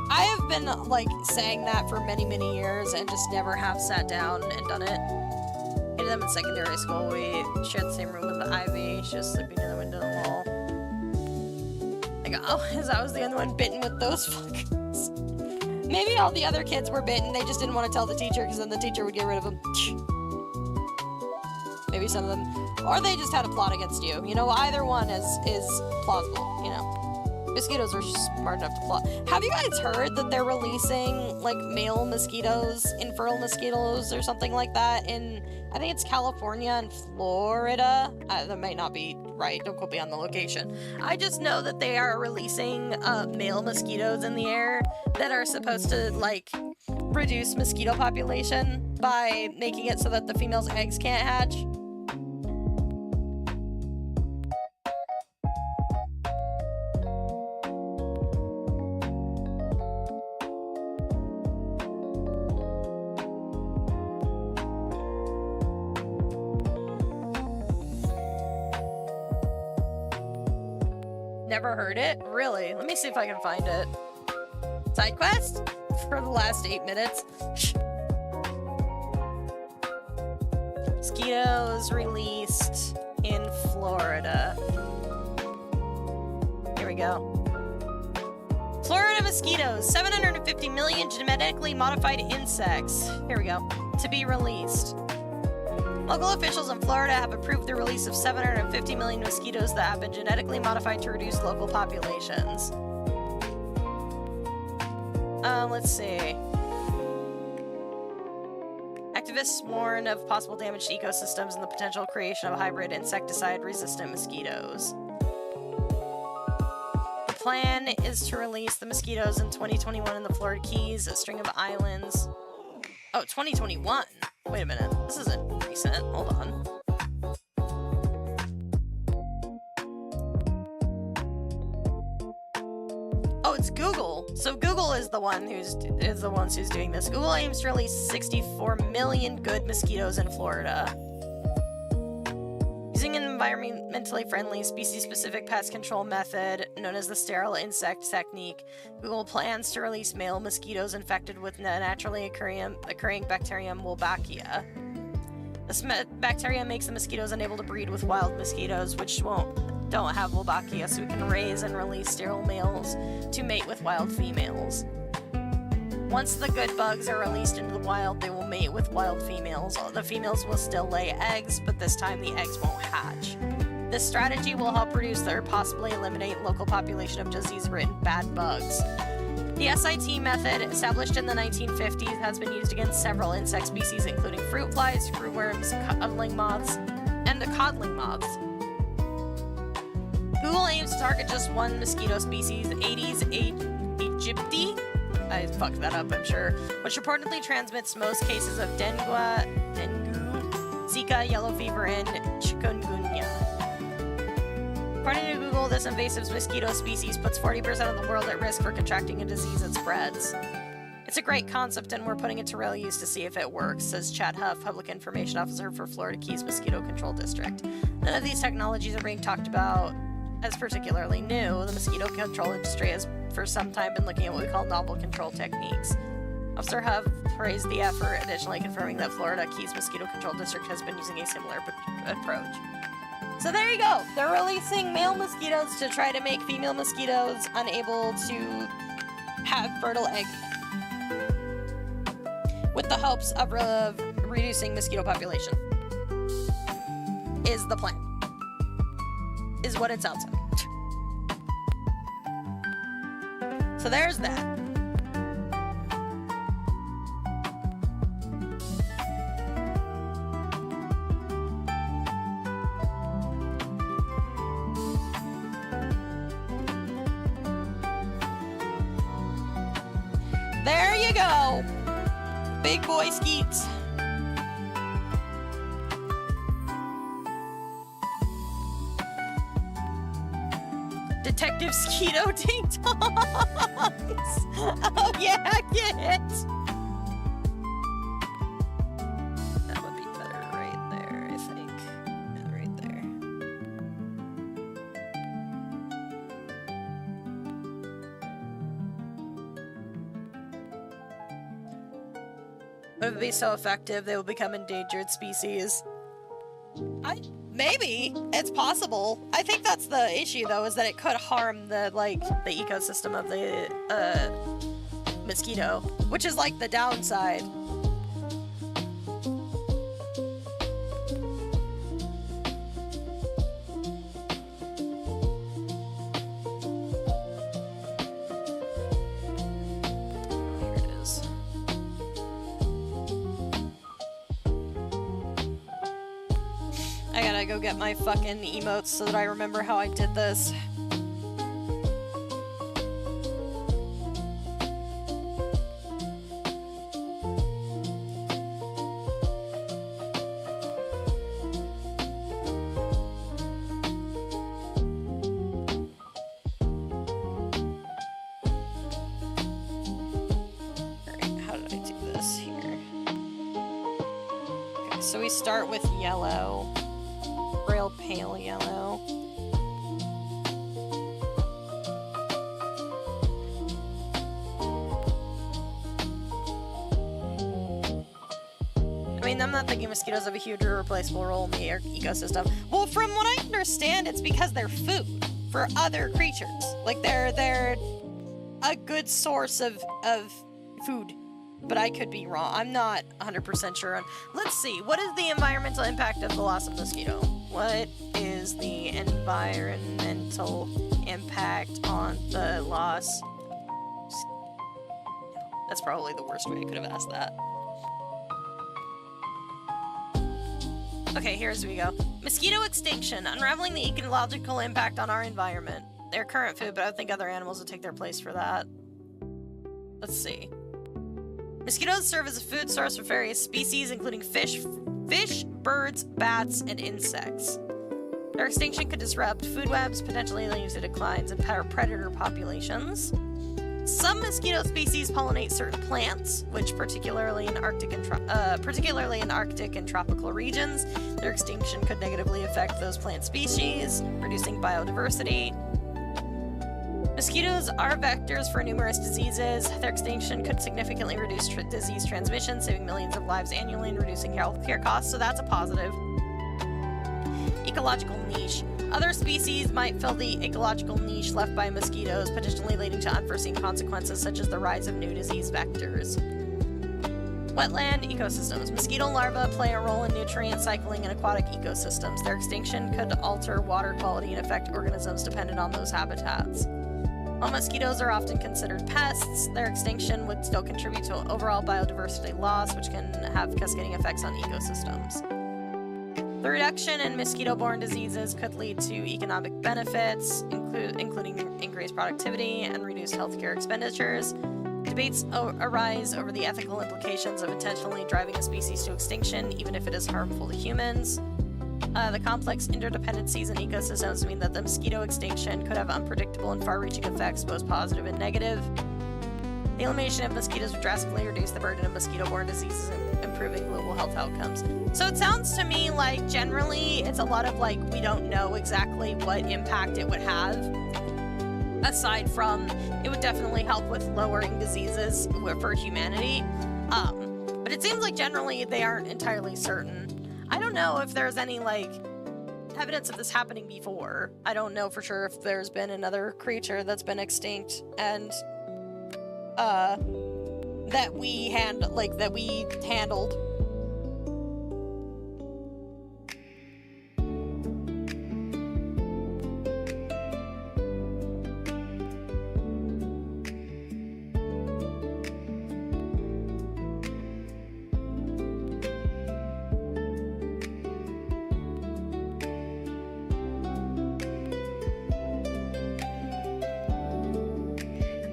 I have been like saying that for many years and just never have sat down and done it. Hated them in secondary school. We shared the same room with the Ivy. She was sleeping in the window on the wall. Like, oh, as I was the only one bitten with those fuckers. Maybe all the other kids were bitten. They just didn't want to tell the teacher because then the teacher would get rid of them. Maybe some of them. Or they just had a plot against you. You know, either one is plausible, you know. Mosquitoes are smart enough to plot. Have you guys heard that they're releasing, like, male mosquitoes, infertile mosquitoes or something like that in, I think it's California and Florida? That might not be right. Don't quote me on the location. I just know that they are releasing male mosquitoes in the air that are supposed to, like, reduce mosquito population by making it so that the female's eggs can't hatch. Never heard it? Really? Let me see if I can find it. Side quest for the last 8 minutes. Mosquitoes released in Florida. Here we go. Florida mosquitoes, 750 million genetically modified insects. Here we go. To be released. Local officials in Florida have approved the release of 750 million mosquitoes that have been genetically modified to reduce local populations. Let's see. Activists warn of possible damage to ecosystems and the potential creation of hybrid insecticide-resistant mosquitoes. The plan is to release the mosquitoes in 2021 in the Florida Keys, a string of islands. Oh, 2021? Wait a minute. This isn't recent. Hold on. Oh, it's Google. So Google is the one who's doing this. Google aims to release 64 million good mosquitoes in Florida. Using an environmentally friendly, species-specific pest control method known as the sterile insect technique, Google plans to release male mosquitoes infected with the naturally occurring bacterium Wolbachia. This bacteria makes the mosquitoes unable to breed with wild mosquitoes, which don't have Wolbachia, so we can raise and release sterile males to mate with wild females. Once the good bugs are released into the wild, they will mate with wild females. The females will still lay eggs, but this time the eggs won't hatch. This strategy will help reduce or possibly eliminate local population of disease-ridden bad bugs. The SIT method, established in the 1950s, has been used against several insect species, including fruit flies, screwworms, codling moths, and the codling moths. Google aims to target just one mosquito species, Aedes aegypti. I fucked that up, I'm sure, which reportedly transmits most cases of dengue, Zika, yellow fever, and chikungunya. According to Google, this invasive mosquito species puts 40% of the world at risk for contracting a disease that spreads. It's a great concept, and we're putting it to real use to see if it works, says Chad Huff, Public Information Officer for Florida Keys Mosquito Control District. None of these technologies are being talked about as particularly new. The mosquito control industry has for some time been looking at what we call novel control techniques. Officer Huff praised the effort, additionally confirming that Florida Keys Mosquito Control District has been using a similar approach. So there you go. They're releasing male mosquitoes to try to make female mosquitoes unable to have fertile eggs, with the hopes of reducing mosquito population. Is the plan. Is what it sounds like. So there's that. There you go. Big boy skeets. Detective Skeeto Ding Dongs! Oh yeah, get it! That would be better right there, I think. Yeah, right there. It would be so effective, they will become endangered species. Maybe. It's possible. I think that's the issue, though, is that it could harm the ecosystem of the, mosquito, which is, like, the downside. Here it is. I gotta go get my fucking emotes so that I remember how I did this. Alright, how did I do this here? Okay, so we start with yellow. Real pale yellow. mean, I'm not thinking mosquitoes have a huge irreplaceable role in the ecosystem. Well, from what I understand, it's because they're food for other creatures. Like, they're a good source of food. But I could be wrong. I'm not 100% sure on... Let's see. What is the environmental impact of the loss of mosquito? What is the environmental impact on the loss? That's probably the worst way I could have asked that. Okay, here's we go. Mosquito extinction. Unraveling the ecological impact on our environment. They're current food, but I think other animals would take their place for that. Let's see. Mosquitoes serve as a food source for various species, including fish, birds, bats, and insects. Their extinction could disrupt food webs, potentially leading to declines in predator populations. Some mosquito species pollinate certain plants, which particularly in Arctic and tropical regions, their extinction could negatively affect those plant species, reducing biodiversity. Mosquitoes are vectors for numerous diseases. Their extinction could significantly reduce disease transmission, saving millions of lives annually and reducing healthcare costs, so that's a positive. Ecological niche. Other species might fill the ecological niche left by mosquitoes, potentially leading to unforeseen consequences such as the rise of new disease vectors. Wetland ecosystems. Mosquito larvae play a role in nutrient cycling in aquatic ecosystems. Their extinction could alter water quality and affect organisms dependent on those habitats. While mosquitoes are often considered pests, their extinction would still contribute to overall biodiversity loss, which can have cascading effects on ecosystems. The reduction in mosquito-borne diseases could lead to economic benefits, including increased productivity and reduced healthcare expenditures. Debates arise over the ethical implications of intentionally driving a species to extinction, even if it is harmful to humans. The complex interdependencies in ecosystems mean that the mosquito extinction could have unpredictable and far-reaching effects, both positive and negative. The elimination of mosquitoes would drastically reduce the burden of mosquito-borne diseases and improving global health outcomes. So it sounds to me like generally it's a lot of like, we don't know exactly what impact it would have. Aside from, it would definitely help with lowering diseases for humanity. But it seems like generally they aren't entirely certain. I don't know if there's any, like, evidence of this happening before. I don't know for sure if there's been another creature that's been extinct and, that we handled.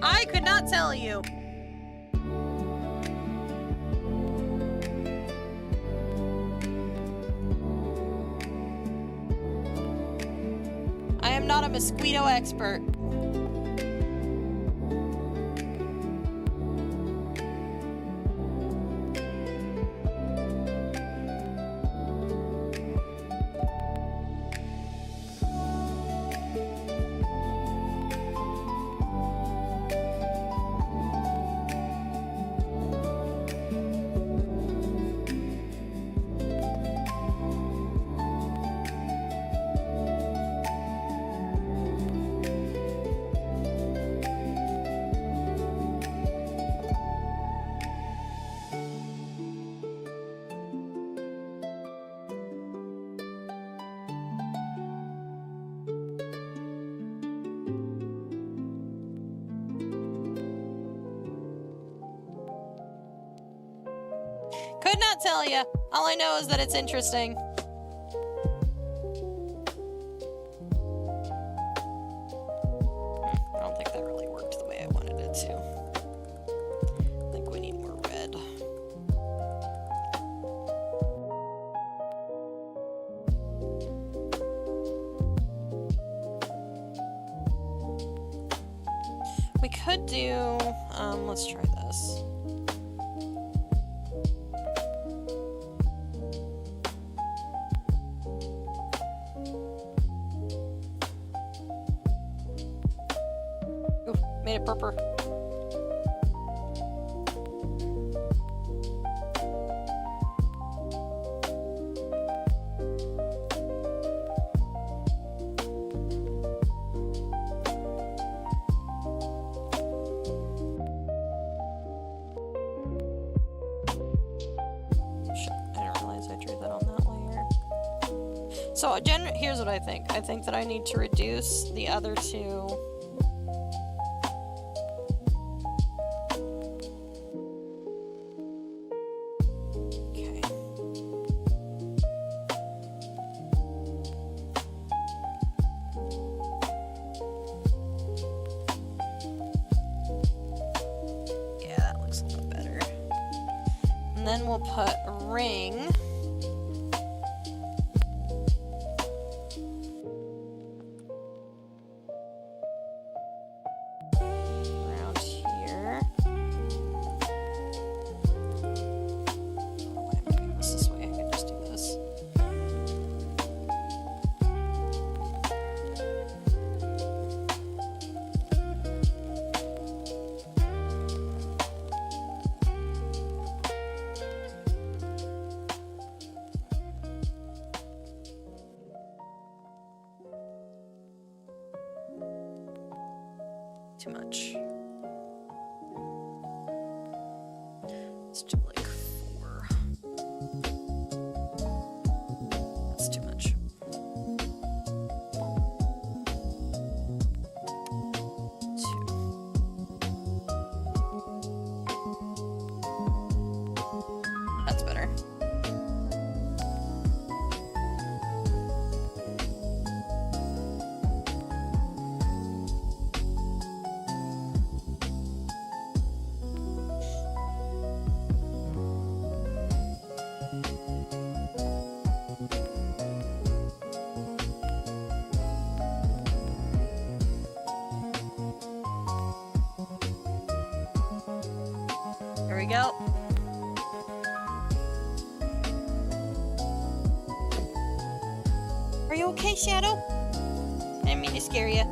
I could not tell you. I am not a mosquito expert. Could not tell you. All I know is that it's interesting. I don't think that really worked the way I wanted it to. I think we need more red. We could do, let's try this. Made it purple. So, here's what I think. I think that I need to reduce the other two. Okay. Yeah, that looks a lot better. And then we'll put a ring. Around here. Why am I doing this way? I can just do this. Too much. Let's do like 4. That's too much. 2. That's better. Here we go. Are you okay, Shadow? I didn't mean to scare you.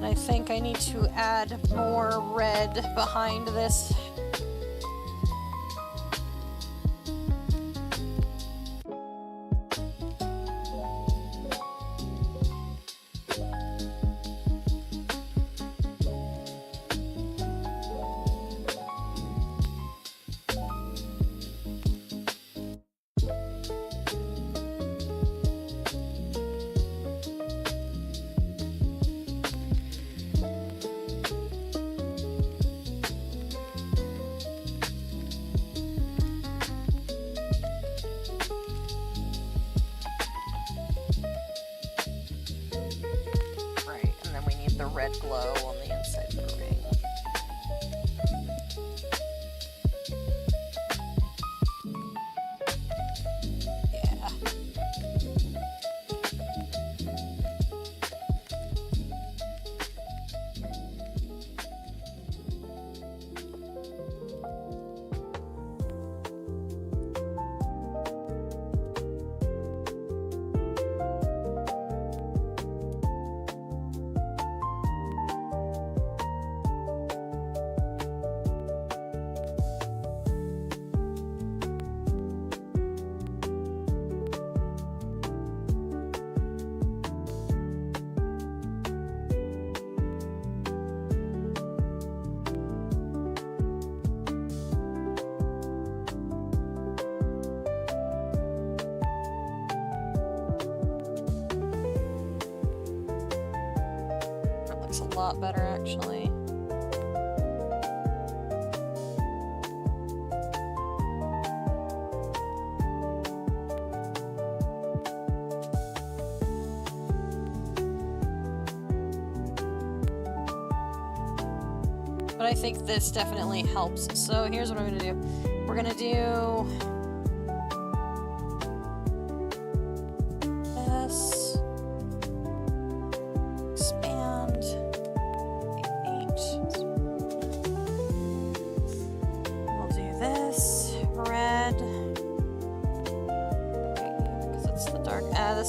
I think I need to add more red behind this. The red glow on the inside of the ring. Yeah. A lot better, actually. But I think this definitely helps. So here's what I'm gonna do. We're gonna do this. Expand. 8.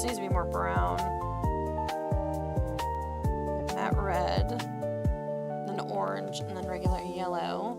this needs to be more brown. That red. Then orange, and then regular yellow.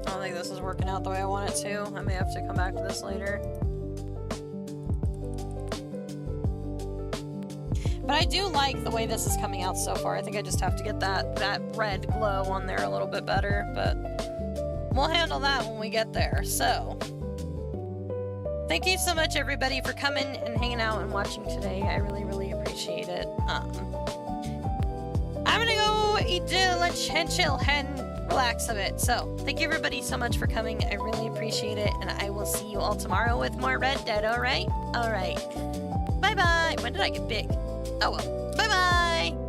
I don't think this is working out the way I want it to. I may have to come back to this later. But I do like the way this is coming out so far. I think I just have to get that red glow on there a little bit better, but we'll handle that when we get there. So, thank you so much everybody for coming and hanging out and watching today. I really, really appreciate it. I'm gonna go eat lunch and chill and relax a bit. So, thank you everybody so much for coming. I really appreciate it, and I will see you all tomorrow with more Red Dead, alright? Alright. Bye-bye. When did I get big? Oh well. Bye-bye!